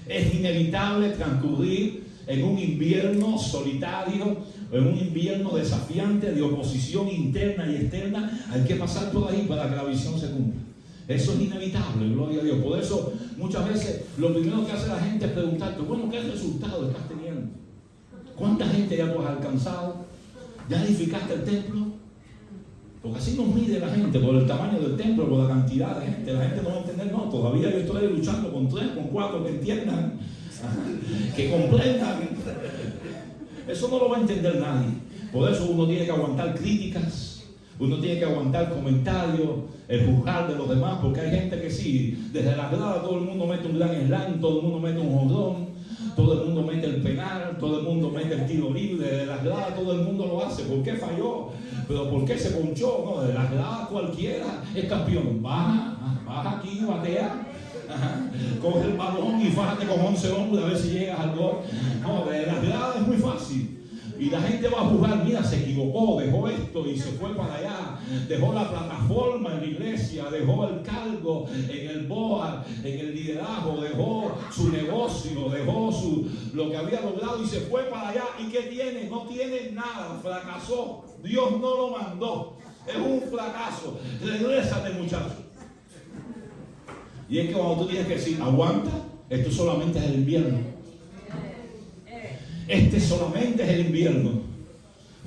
Es inevitable transcurrir en un invierno solitario, en un invierno desafiante de oposición interna y externa. Hay que pasar por ahí para que la visión se cumpla. Eso es inevitable, gloria a Dios. Por eso muchas veces lo primero que hace la gente es preguntarte, bueno, ¿qué resultado estás teniendo? ¿Cuánta gente ya tú has alcanzado? ¿Ya edificaste el templo? Porque así nos mide la gente, por el tamaño del templo, por la cantidad de gente. La gente no va a entender, no, todavía yo estoy luchando con 3, con 4 que entiendan, que comprendan. Eso no lo va a entender nadie. Por eso uno tiene que aguantar críticas, uno tiene que aguantar comentarios, el juzgar de los demás, porque hay gente que sí, desde la grada todo el mundo mete un gran slam, todo el mundo mete un jonrón, todo el mundo mete el penal, todo el mundo mete el tiro libre, desde las gradas todo el mundo lo hace. ¿Por qué falló? ¿Pero por qué se ponchó? No, desde las gradas cualquiera es campeón. Baja aquí, batea, coge el balón y fájate con 11 hombres a ver si llegas al gol. No, desde las gradas es muy fácil. Y la gente va a juzgar, mira, se equivocó, dejó esto y se fue para allá, dejó la plataforma en la iglesia, dejó el cargo en el BOA, en el liderazgo, dejó su negocio, dejó lo que había logrado y se fue para allá. ¿Y qué tiene? No tiene nada, fracasó. Dios no lo mandó, es un fracaso. Regrésate, muchacho. Y es que cuando tú tienes que decir, aguanta, esto solamente es el invierno. Este solamente es el invierno.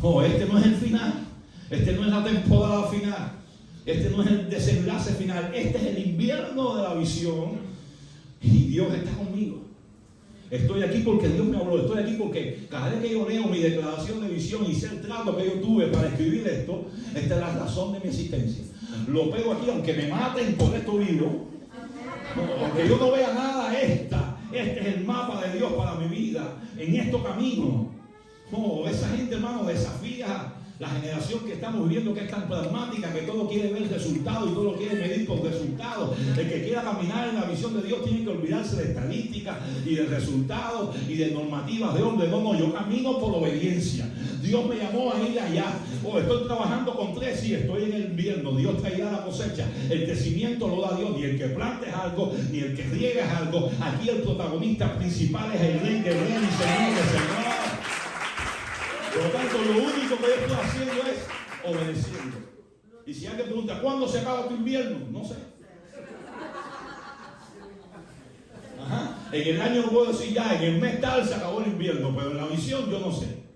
Oh, este no es el final. Este no es la temporada final. Este no es el desenlace final. Este es el invierno de la visión. Y Dios está conmigo. Estoy aquí porque Dios me habló. Estoy aquí porque cada vez que yo leo mi declaración de visión y sé el trato que yo tuve para escribir esto, esta es la razón de mi existencia. Lo pego aquí, aunque me maten por esto vivo. Aunque yo no vea nada, este es el mapa de Dios para mi vida, en estos caminos. Oh, esa gente, hermano, desafía la generación que estamos viviendo, que es tan pragmática, que todo quiere ver resultados y todo lo quiere medir por resultados. El que quiera caminar en la visión de Dios tiene que olvidarse de estadísticas y de resultados y de normativas de hombre. No, yo camino por obediencia. Dios me llamó a ir allá. Oh, estoy trabajando con 3 y estoy en el invierno. Dios traerá la cosecha. El crecimiento lo da Dios. Ni el que plante es algo, ni el que riega es algo. Aquí el protagonista principal es el Rey de Reyes y Señor de Señores. Por lo tanto, lo único que yo estoy haciendo es obedeciendo. Y si alguien pregunta, ¿cuándo se acaba tu invierno? No sé. En el año no puedo decir ya, en el mes tal se acabó el invierno, pero en la visión yo no sé.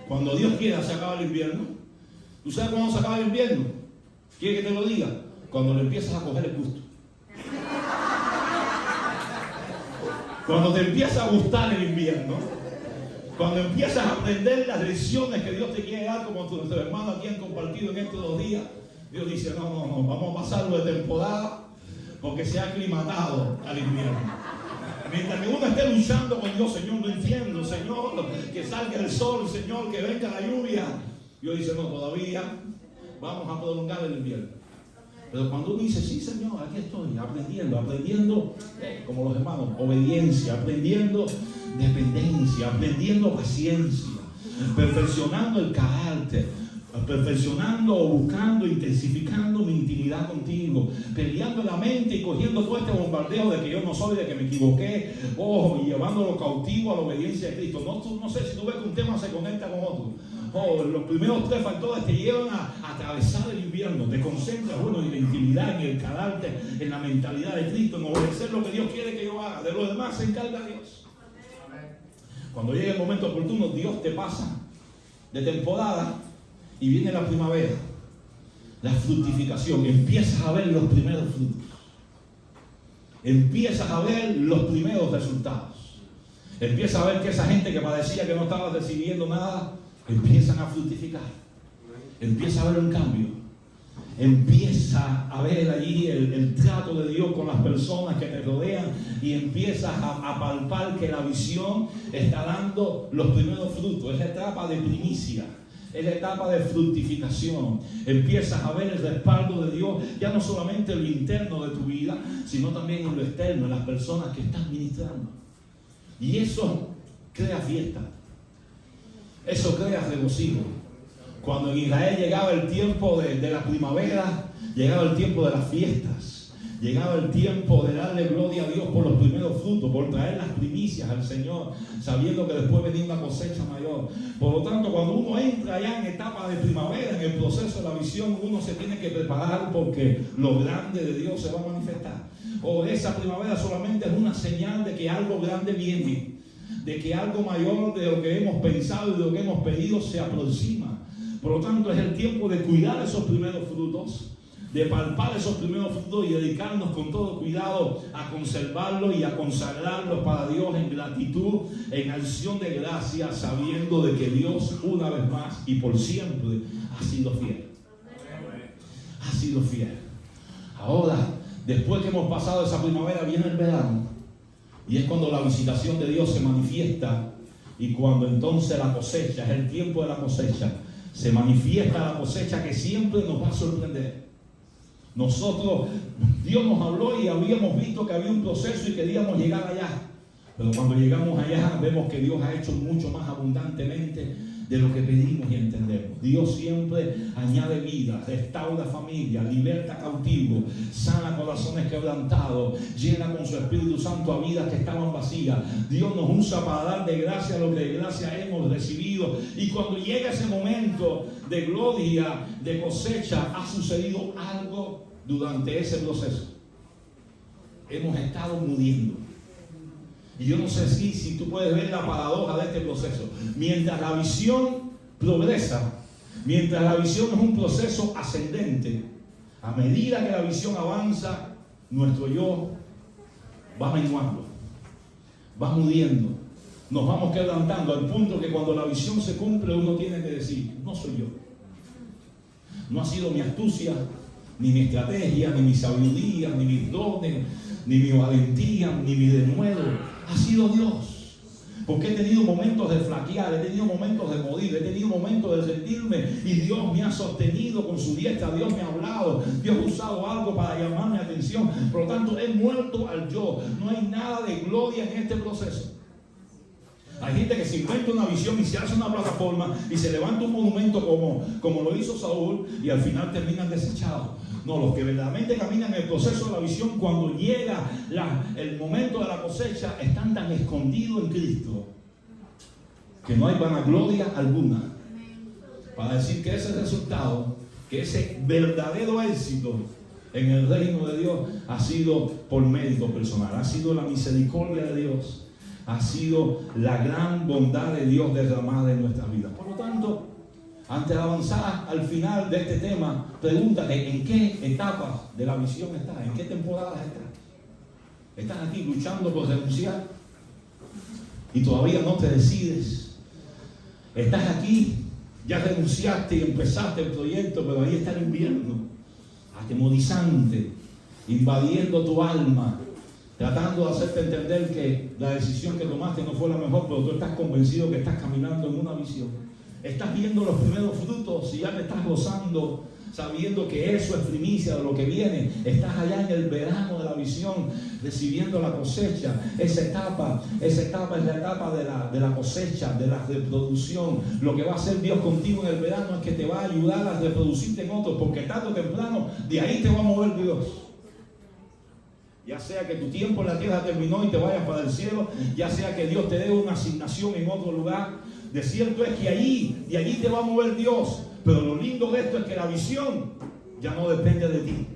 Cuando Dios quiera se acaba el invierno. ¿Tú sabes cuándo se acaba el invierno? ¿Quieres que te lo diga? Cuando le empiezas a coger el gusto. Cuando te empieza a gustar el invierno. Cuando empiezas a aprender las lecciones que Dios te quiere dar, como nuestros hermanos aquí han compartido en estos 2 días, Dios dice, no, vamos a pasarlo de temporada porque se ha aclimatado al invierno. Mientras que uno esté luchando con Dios, Señor, no entiendo, Señor, que salga el sol, Señor, que venga la lluvia. Dios dice, no, todavía vamos a prolongar el invierno. Pero cuando uno dice, sí, Señor, aquí estoy, aprendiendo, como los hermanos, obediencia, aprendiendo dependencia, aprendiendo paciencia, perfeccionando el carácter, perfeccionando o buscando, intensificando mi intimidad contigo, peleando la mente y cogiendo todo este bombardeo de que yo no soy, de que me equivoqué, y llevándolo cautivo a la obediencia de Cristo. No sé si tú ves que un tema se conecta con otro. Los primeros 3 factores te llevan a atravesar el invierno, te concentras, en la intimidad, en el carácter, en la mentalidad de Cristo, en obedecer lo que Dios quiere que yo haga. De lo demás se encarga Dios. Cuando llegue el momento oportuno, Dios te pasa de temporada y viene la primavera, la fructificación. Empiezas a ver los primeros frutos. Empiezas a ver los primeros resultados. Empiezas a ver que esa gente que parecía que no estaba recibiendo nada, empiezan a fructificar. Empieza a haber un cambio. empieza a ver allí el trato de Dios con las personas que te rodean y empiezas a palpar que la visión está dando los primeros frutos. Es la etapa de primicia, es la etapa de fructificación. Empiezas a ver el respaldo de Dios, ya no solamente en lo interno de tu vida, sino también en lo externo, en las personas que estás ministrando. Y eso crea fiesta, eso crea regocijo. Cuando en Israel llegaba el tiempo de la primavera, llegaba el tiempo de las fiestas, llegaba el tiempo de darle gloria a Dios por los primeros frutos, por traer las primicias al Señor, sabiendo que después venía una cosecha mayor. Por lo tanto, cuando uno entra ya en etapa de primavera, en el proceso de la visión, uno se tiene que preparar porque lo grande de Dios se va a manifestar. O esa primavera solamente es una señal de que algo grande viene, de que algo mayor de lo que hemos pensado y de lo que hemos pedido se aproxima. Por lo tanto, es el tiempo de cuidar esos primeros frutos, de palpar esos primeros frutos y dedicarnos con todo cuidado a conservarlos y a consagrarlos para Dios en gratitud, en acción de gracia, sabiendo de que Dios una vez más y por siempre ha sido fiel. Ha sido fiel. Ahora, después que hemos pasado esa primavera, viene el verano. Y es cuando la visitación de Dios se manifiesta y cuando entonces la cosecha, es el tiempo de la cosecha. Se manifiesta la cosecha que siempre nos va a sorprender. Nosotros, Dios nos habló y habíamos visto que había un proceso y queríamos llegar allá. Pero cuando llegamos allá, vemos que Dios ha hecho mucho más abundantemente de lo que pedimos y entendemos. Dios siempre añade vida, restaura familia, liberta cautivos, sana corazones quebrantados, llena con su Espíritu Santo a vidas que estaban vacías. Dios nos usa para dar de gracia lo que de gracia hemos recibido. Y cuando llega ese momento de gloria, de cosecha, ha sucedido algo durante ese proceso. Hemos estado muriendo. Y yo no sé si tú puedes ver la paradoja de este proceso. Mientras la visión progresa, mientras la visión es un proceso ascendente, a medida que la visión avanza, nuestro yo va menguando, va muriendo, nos vamos quebrantando al punto que cuando la visión se cumple uno tiene que decir, no soy yo. No ha sido mi astucia, ni mi estrategia, ni mi sabiduría, ni mis dones, ni mi valentía, ni mi denuedo. Ha sido Dios. Porque he tenido momentos de flaquear, he tenido momentos de morir, he tenido momentos de sentirme y Dios me ha sostenido con su diestra, Dios me ha hablado, Dios ha usado algo para llamar mi atención. Por lo tanto, he muerto al yo. No hay nada de gloria en este proceso. Hay gente que se inventa una visión y se hace una plataforma y se levanta un monumento como lo hizo Saúl y al final terminan desechados. No, los que verdaderamente caminan en el proceso de la visión, cuando llega el momento de la cosecha, están tan escondidos en Cristo que no hay vanagloria alguna para decir que ese resultado, que ese verdadero éxito en el reino de Dios ha sido por mérito personal, ha sido la misericordia de Dios, ha sido la gran bondad de Dios derramada en nuestras vidas. Por lo tanto, antes de avanzar al final de este tema, pregúntate en qué etapa de la visión estás, en qué temporada estás. ¿Estás aquí luchando por renunciar y todavía no te decides? ¿Estás aquí, ya renunciaste y empezaste el proyecto, pero ahí está el invierno, atemorizante, invadiendo tu alma, tratando de hacerte entender que la decisión que tomaste no fue la mejor, pero tú estás convencido que estás caminando en una visión? Estás viendo los primeros frutos y ya te estás gozando, sabiendo que eso es primicia de lo que viene. Estás allá en el verano de la visión, recibiendo la cosecha. Esa etapa es la etapa de la cosecha, de la reproducción. Lo que va a hacer Dios contigo en el verano es que te va a ayudar a reproducirte en otros, porque tarde o temprano de ahí te va a mover Dios. Ya sea que tu tiempo en la tierra terminó y te vayas para el cielo, ya sea que Dios te dé una asignación en otro lugar. De cierto es que de allí te va a mover Dios. Pero lo lindo de esto es que la visión ya no depende de ti.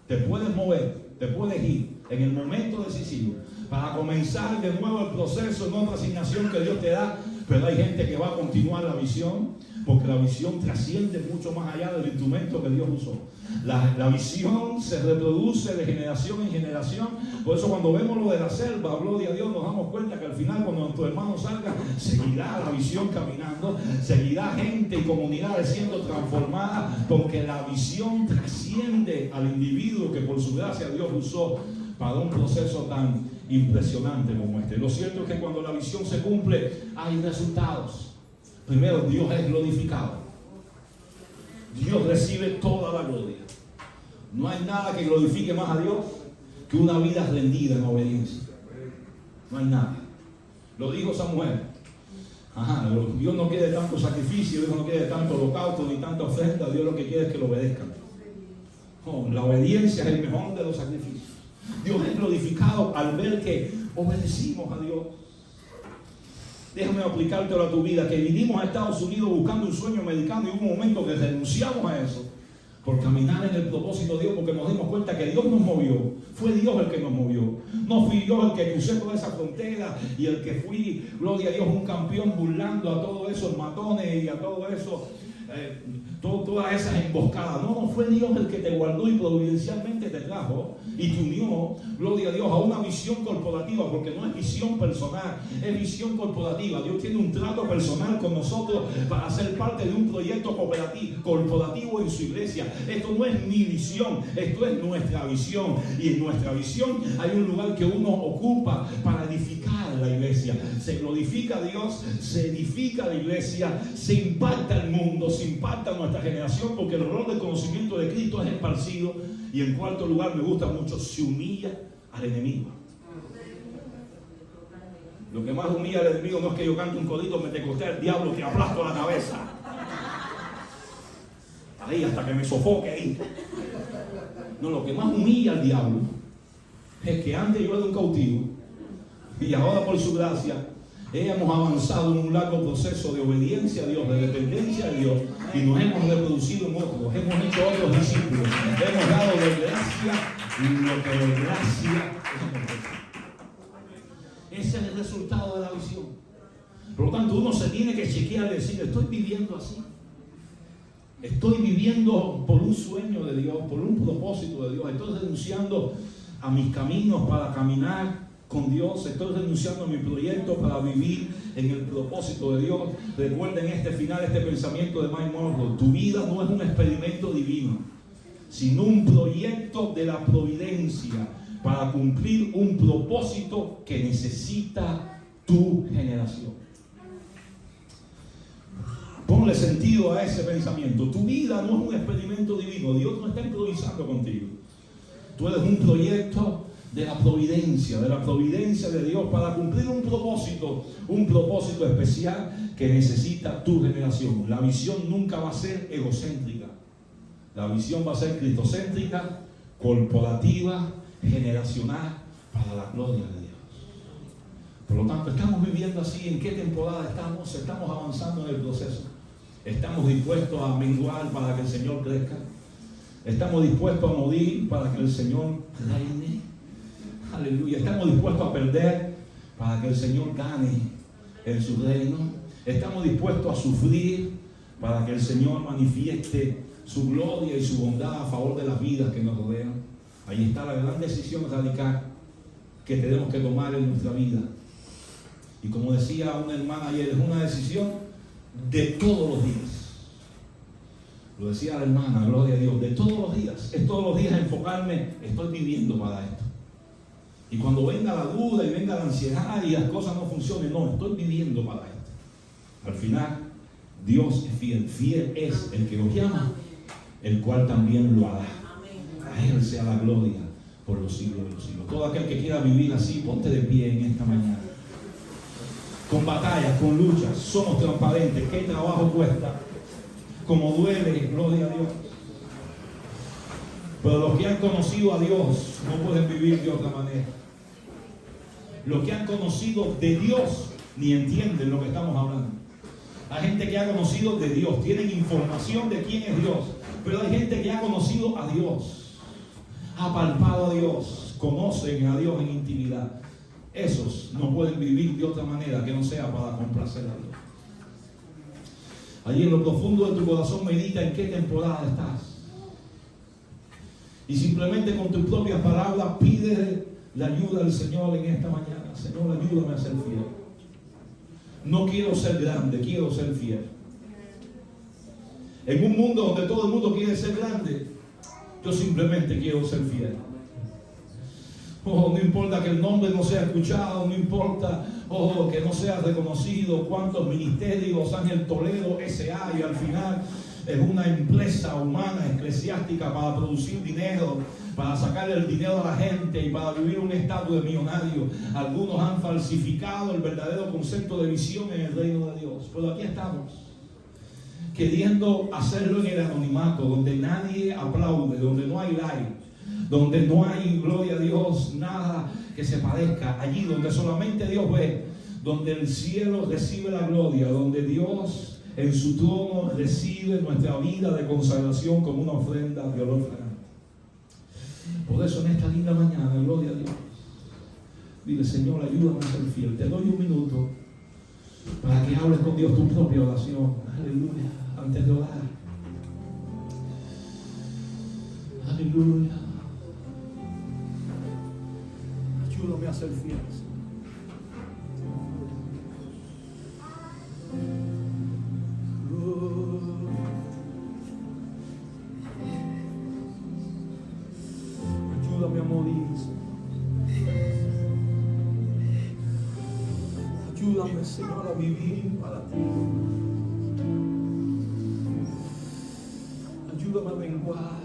Te puedes mover, te puedes ir en el momento decisivo para comenzar de nuevo el proceso en otra asignación que Dios te da. pero hay gente que va a continuar la visión, porque la visión trasciende mucho más allá del instrumento que Dios usó. La visión se reproduce de generación en generación. Por eso cuando vemos lo de la selva, gloria a Dios, nos damos cuenta que al final cuando nuestros hermanos salgan, seguirá la visión caminando, seguirá gente y comunidades siendo transformadas, porque la visión trasciende al individuo que por su gracia Dios usó para un proceso tan impresionante como este. Lo cierto es que cuando la visión se cumple, hay resultados. Primero, Dios es glorificado. Dios recibe toda la gloria. No hay nada que glorifique más a Dios que una vida rendida en obediencia. No hay nada. Lo dijo Samuel. Dios no quiere tanto sacrificio, Dios no quiere tanto holocausto ni tanta ofrenda. Dios lo que quiere es que lo obedezcan. La obediencia es el mejor de los sacrificios. Dios es glorificado al ver que obedecimos a Dios. Déjame aplicártelo a tu vida, que vinimos a Estados Unidos buscando un sueño americano y hubo un momento que renunciamos a eso por caminar en el propósito de Dios, porque nos dimos cuenta que Dios nos movió. Fue Dios el que nos movió. No fui yo el que crucé toda esa frontera y el que fui, gloria a Dios, un campeón burlando a todos esos matones y a todo eso. Todas esas emboscadas. No fue Dios el que te guardó y providencialmente te trajo y te unió, gloria a Dios, a una visión corporativa, porque no es visión personal, es visión corporativa. Dios tiene un trato personal con nosotros para ser parte de un proyecto corporativo en su iglesia. Esto no es mi visión, esto es nuestra visión, y en nuestra visión hay un lugar que uno ocupa para edificar la iglesia. Se glorifica a Dios, se edifica la iglesia, se impacta el mundo, se impacta nuestra generación, porque el rol del conocimiento de Cristo es esparcido. Y en cuarto lugar, me gusta mucho, se humilla al enemigo. Lo que más humilla al enemigo no es que yo cante un codito, me te costé el diablo, te aplasto la cabeza. Ahí, hasta que me sofoque ahí. No, lo que más humilla al diablo es que antes yo era un cautivo y ahora por su gracia hemos avanzado en un largo proceso de obediencia a Dios, de dependencia a Dios, y nos hemos reproducido en otros, hemos hecho otros discípulos, hemos dado de gracia lo que de gracia hemos hecho. Ese es el resultado de la visión. Por lo tanto, uno se tiene que chequear y decir: estoy viviendo así, estoy viviendo por un sueño de Dios, por un propósito de Dios, estoy renunciando a mis caminos para caminar con Dios, estoy renunciando a mi proyecto para vivir en el propósito de Dios. Recuerden este pensamiento de Mike Monroe: tu vida no es un experimento divino, sino un proyecto de la providencia para cumplir un propósito que necesita tu generación. Ponle sentido a ese pensamiento. Tu vida no es un experimento divino. Dios no está improvisando contigo. Tú eres un proyecto de la providencia de Dios para cumplir un propósito especial que necesita tu generación. La visión nunca va a ser egocéntrica. La visión va a ser cristocéntrica, corporativa, generacional, para la gloria de Dios. Por lo tanto, estamos viviendo así. ¿En qué temporada estamos? Estamos avanzando en el proceso. Estamos dispuestos a menguar para que el Señor crezca. Estamos dispuestos a morir para que el Señor reine. Aleluya. Estamos dispuestos a perder para que el Señor gane en su reino. Estamos dispuestos a sufrir para que el Señor manifieste su gloria y su bondad a favor de las vidas que nos rodean. Ahí está la gran decisión radical que tenemos que tomar en nuestra vida. Y como decía una hermana ayer, es una decisión de todos los días. Lo decía la hermana, gloria a Dios, de todos los días. Es todos los días enfocarme, estoy viviendo para esto. Y cuando venga la duda y venga la ansiedad y las cosas no funcionen, no, estoy viviendo para esto. Al final, Dios es fiel. Fiel es el que nos llama, el cual también lo hará. A Él sea la gloria por los siglos de los siglos. Todo aquel que quiera vivir así, ponte de pie en esta mañana. Con batallas, con luchas, somos transparentes. ¿Qué trabajo cuesta? Como duele, gloria a Dios. Pero los que han conocido a Dios no pueden vivir de otra manera. Los que han conocido de Dios ni entienden lo que estamos hablando. Hay gente que ha conocido de Dios, tienen información de quién es Dios, pero hay gente que ha conocido a Dios, ha palpado a Dios, conocen a Dios en intimidad. esos no pueden vivir de otra manera que no sea para complacer a Dios. Allí en lo profundo de tu corazón medita en qué temporada estás. Y simplemente con tus propias palabras pide la ayuda del Señor en esta mañana. Señor, ayúdame a ser fiel. No quiero ser grande, quiero ser fiel. En un mundo donde todo el mundo quiere ser grande, yo simplemente quiero ser fiel. Oh, no importa que el nombre no sea escuchado, no importa que no sea reconocido, cuántos ministerios, Ángel Toledo, S.A. y al final es una empresa humana, eclesiástica para producir dinero, para sacar el dinero a la gente y para vivir un estatus de millonario. Algunos han falsificado el verdadero concepto de visión en el reino de Dios. Pero aquí estamos, queriendo hacerlo en el anonimato, donde nadie aplaude, donde no hay like, donde no hay, gloria a Dios, nada que se parezca. Allí donde solamente Dios ve, donde el cielo recibe la gloria, donde Dios en su trono recibe nuestra vida de consagración como una ofrenda de olor fragante. Por eso en esta linda mañana, gloria a Dios, dile: Señor, ayúdame a ser fiel. Te doy un minuto para que hables con Dios tu propia oración. Aleluya. Antes de orar. Aleluya. Ayúdame a ser fiel. Ayúdame a morir. Ayúdame, Señor, a vivir para ti. Ayúdame a menguar.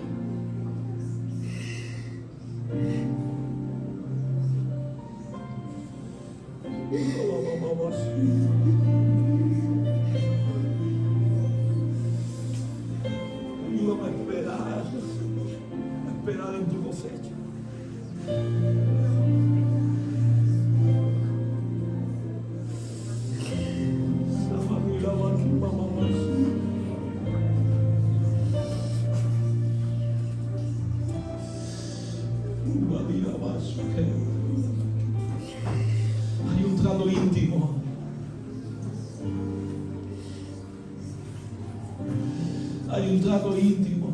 Ayúdame a esperar en tu cosecha. Hay un trato íntimo. Hay un trato íntimo.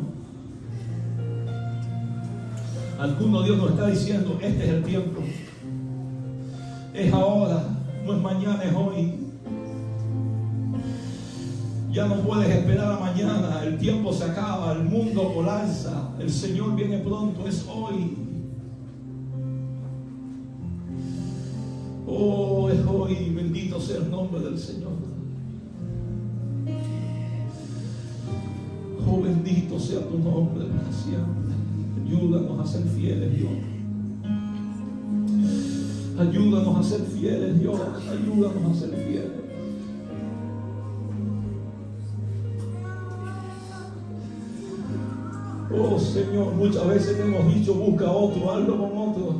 Alguno Dios nos está diciendo: este es el tiempo. Es ahora, no es mañana, es hoy. Ya no puedes esperar a mañana. El tiempo se acaba, el mundo colapsa. El Señor viene pronto, es hoy. Oh, es hoy. Bendito sea el nombre del Señor. Oh, bendito sea tu nombre para siempre. Ayúdanos a ser fieles, Dios. Ayúdanos a ser fieles, Dios. Ayúdanos a ser fieles. Oh, Señor, muchas veces hemos dicho: busca otro, hazlo con otro.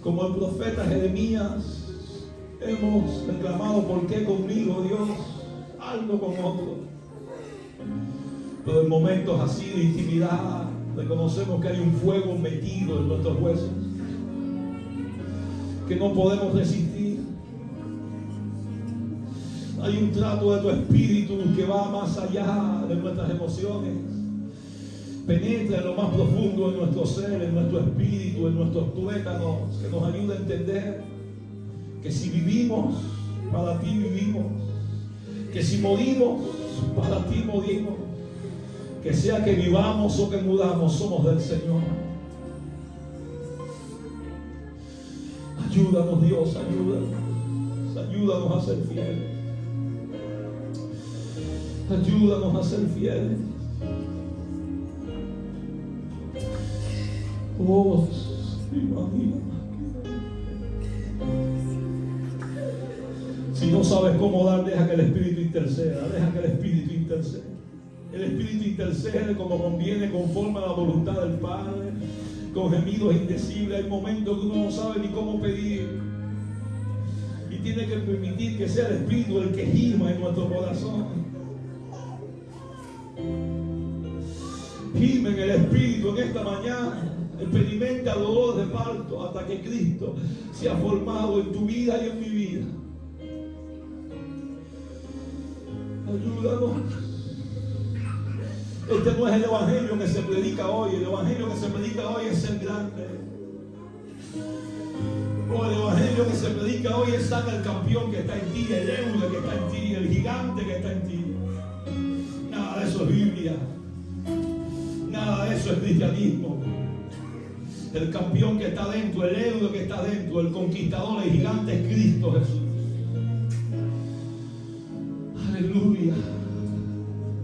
Como el profeta Jeremías, hemos reclamado: ¿por qué conmigo, Dios? Hazlo con otro. Pero en momentos así de intimidad reconocemos que hay un fuego metido en nuestros huesos que no podemos resistir. Hay un trato de tu espíritu que va más allá de nuestras emociones. Penetra en lo más profundo de nuestro ser, en nuestro espíritu, en nuestros tuétanos, que nos ayuda a entender que si vivimos, para ti vivimos. Que si morimos, para ti morimos. Que sea que vivamos o que mudamos, somos del Señor. Ayúdanos, Dios, ayúdanos. Ayúdanos a ser fieles. Ayúdanos a ser fieles. Oh, imagina. Si no sabes cómo dar, deja que el Espíritu interceda. Deja que el Espíritu interceda. El Espíritu intercede como conviene, conforme a la voluntad del Padre, con gemidos indecibles. Hay momentos que uno no sabe ni cómo pedir, y tiene que permitir que sea el Espíritu el que gima en nuestro corazón. Gime en el Espíritu en esta mañana. Experimenta dolor de parto hasta que Cristo sea formado en tu vida y en mi vida. Ayúdanos. Este no es el evangelio que se predica hoy. El evangelio que se predica hoy es ser grande. O el evangelio que se predica hoy es saca el campeón que está en ti, el héroe que está en ti, el gigante que está en ti. Nada de eso es Biblia. Nada de eso es cristianismo. El campeón que está dentro, el héroe que está dentro, el conquistador, el gigante es Cristo Jesús. Aleluya.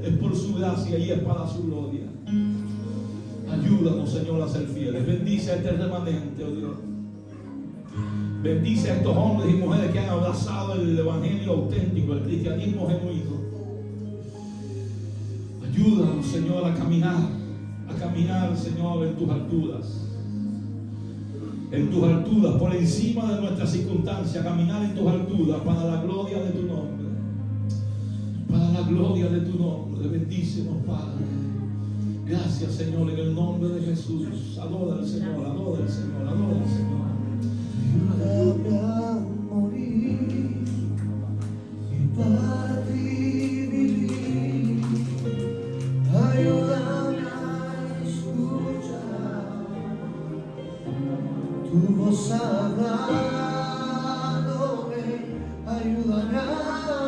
Es por su gracia y es para su gloria. Ayúdanos, Señor, a ser fieles. Bendice a este remanente, oh Dios. Bendice a estos hombres y mujeres que han abrazado el evangelio auténtico, el cristianismo genuino. Ayúdanos, Señor, a caminar, Señor, en tus alturas. En tus alturas, por encima de nuestras circunstancias, caminar en tus alturas para la gloria de tu nombre. Para la gloria de tu nombre. Bendícenos, Padre. Gracias, Señor, en el nombre de Jesús. Adora al Señor, adora al Señor, adora al Señor. Ayúdame a morir y para ti vivir. Ayúdame a escuchar tu voz hablándome. Ayúdame a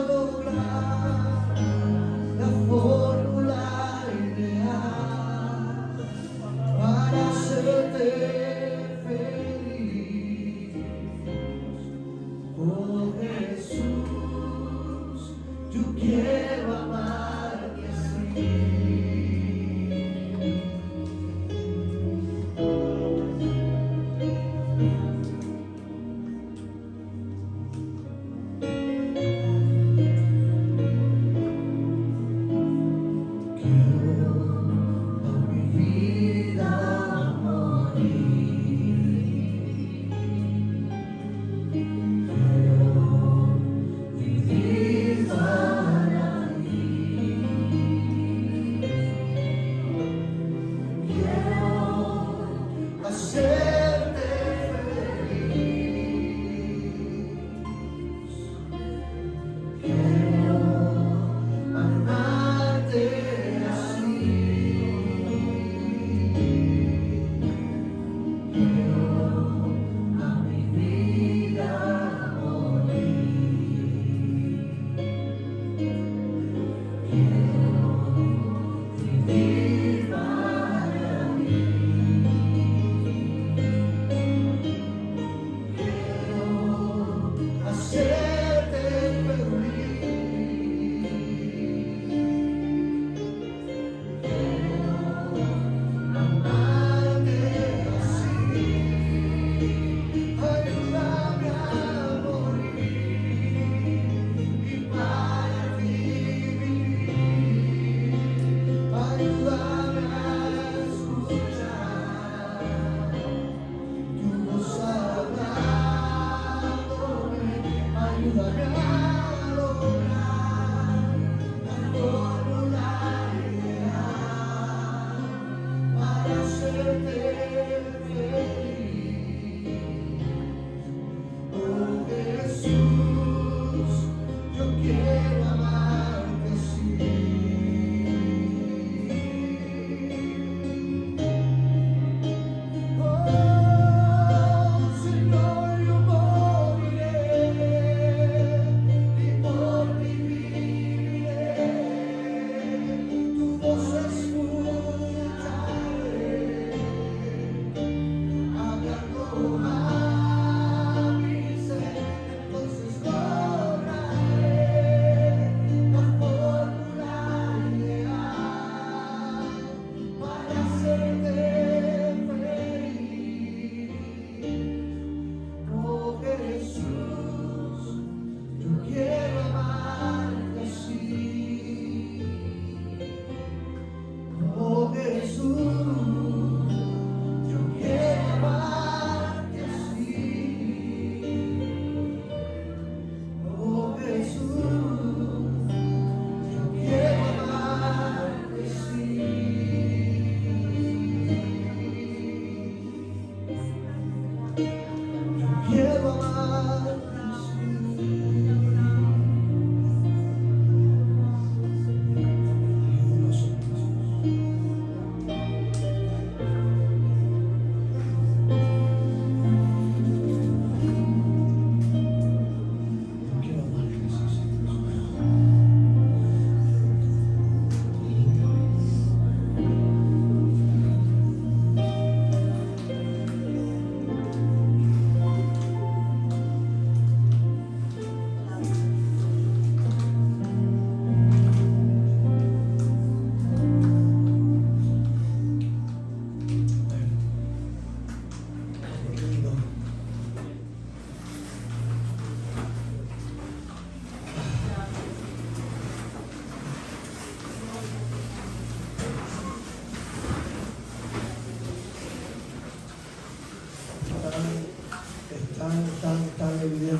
lograr la fórmula ideal para hacerte feliz. Oh Jesús, yo quiero amarte así.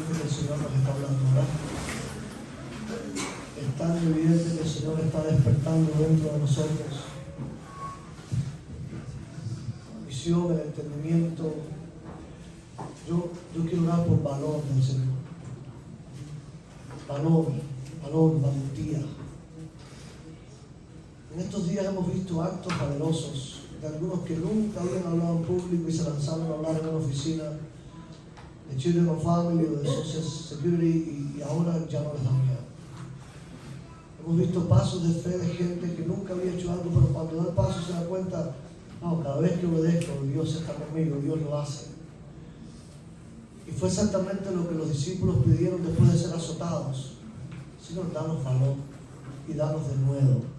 evidente que el Señor nos está hablando, ¿verdad? Es tan evidente que el Señor está despertando dentro de nosotros la visión, el entendimiento. Yo quiero orar por valor del Señor. Valor, valentía. En estos días hemos visto actos valerosos de algunos que nunca habían hablado en público y se lanzaron a hablar en una oficina de Children of Family o de Social Security y ahora ya no les da miedo. Hemos visto pasos de fe de gente que nunca había hecho algo, pero cuando da el paso se da cuenta, no, cada vez que obedezco, Dios está conmigo, Dios lo hace. Y fue exactamente lo que los discípulos pidieron después de ser azotados. Señor, danos valor y danos de nuevo.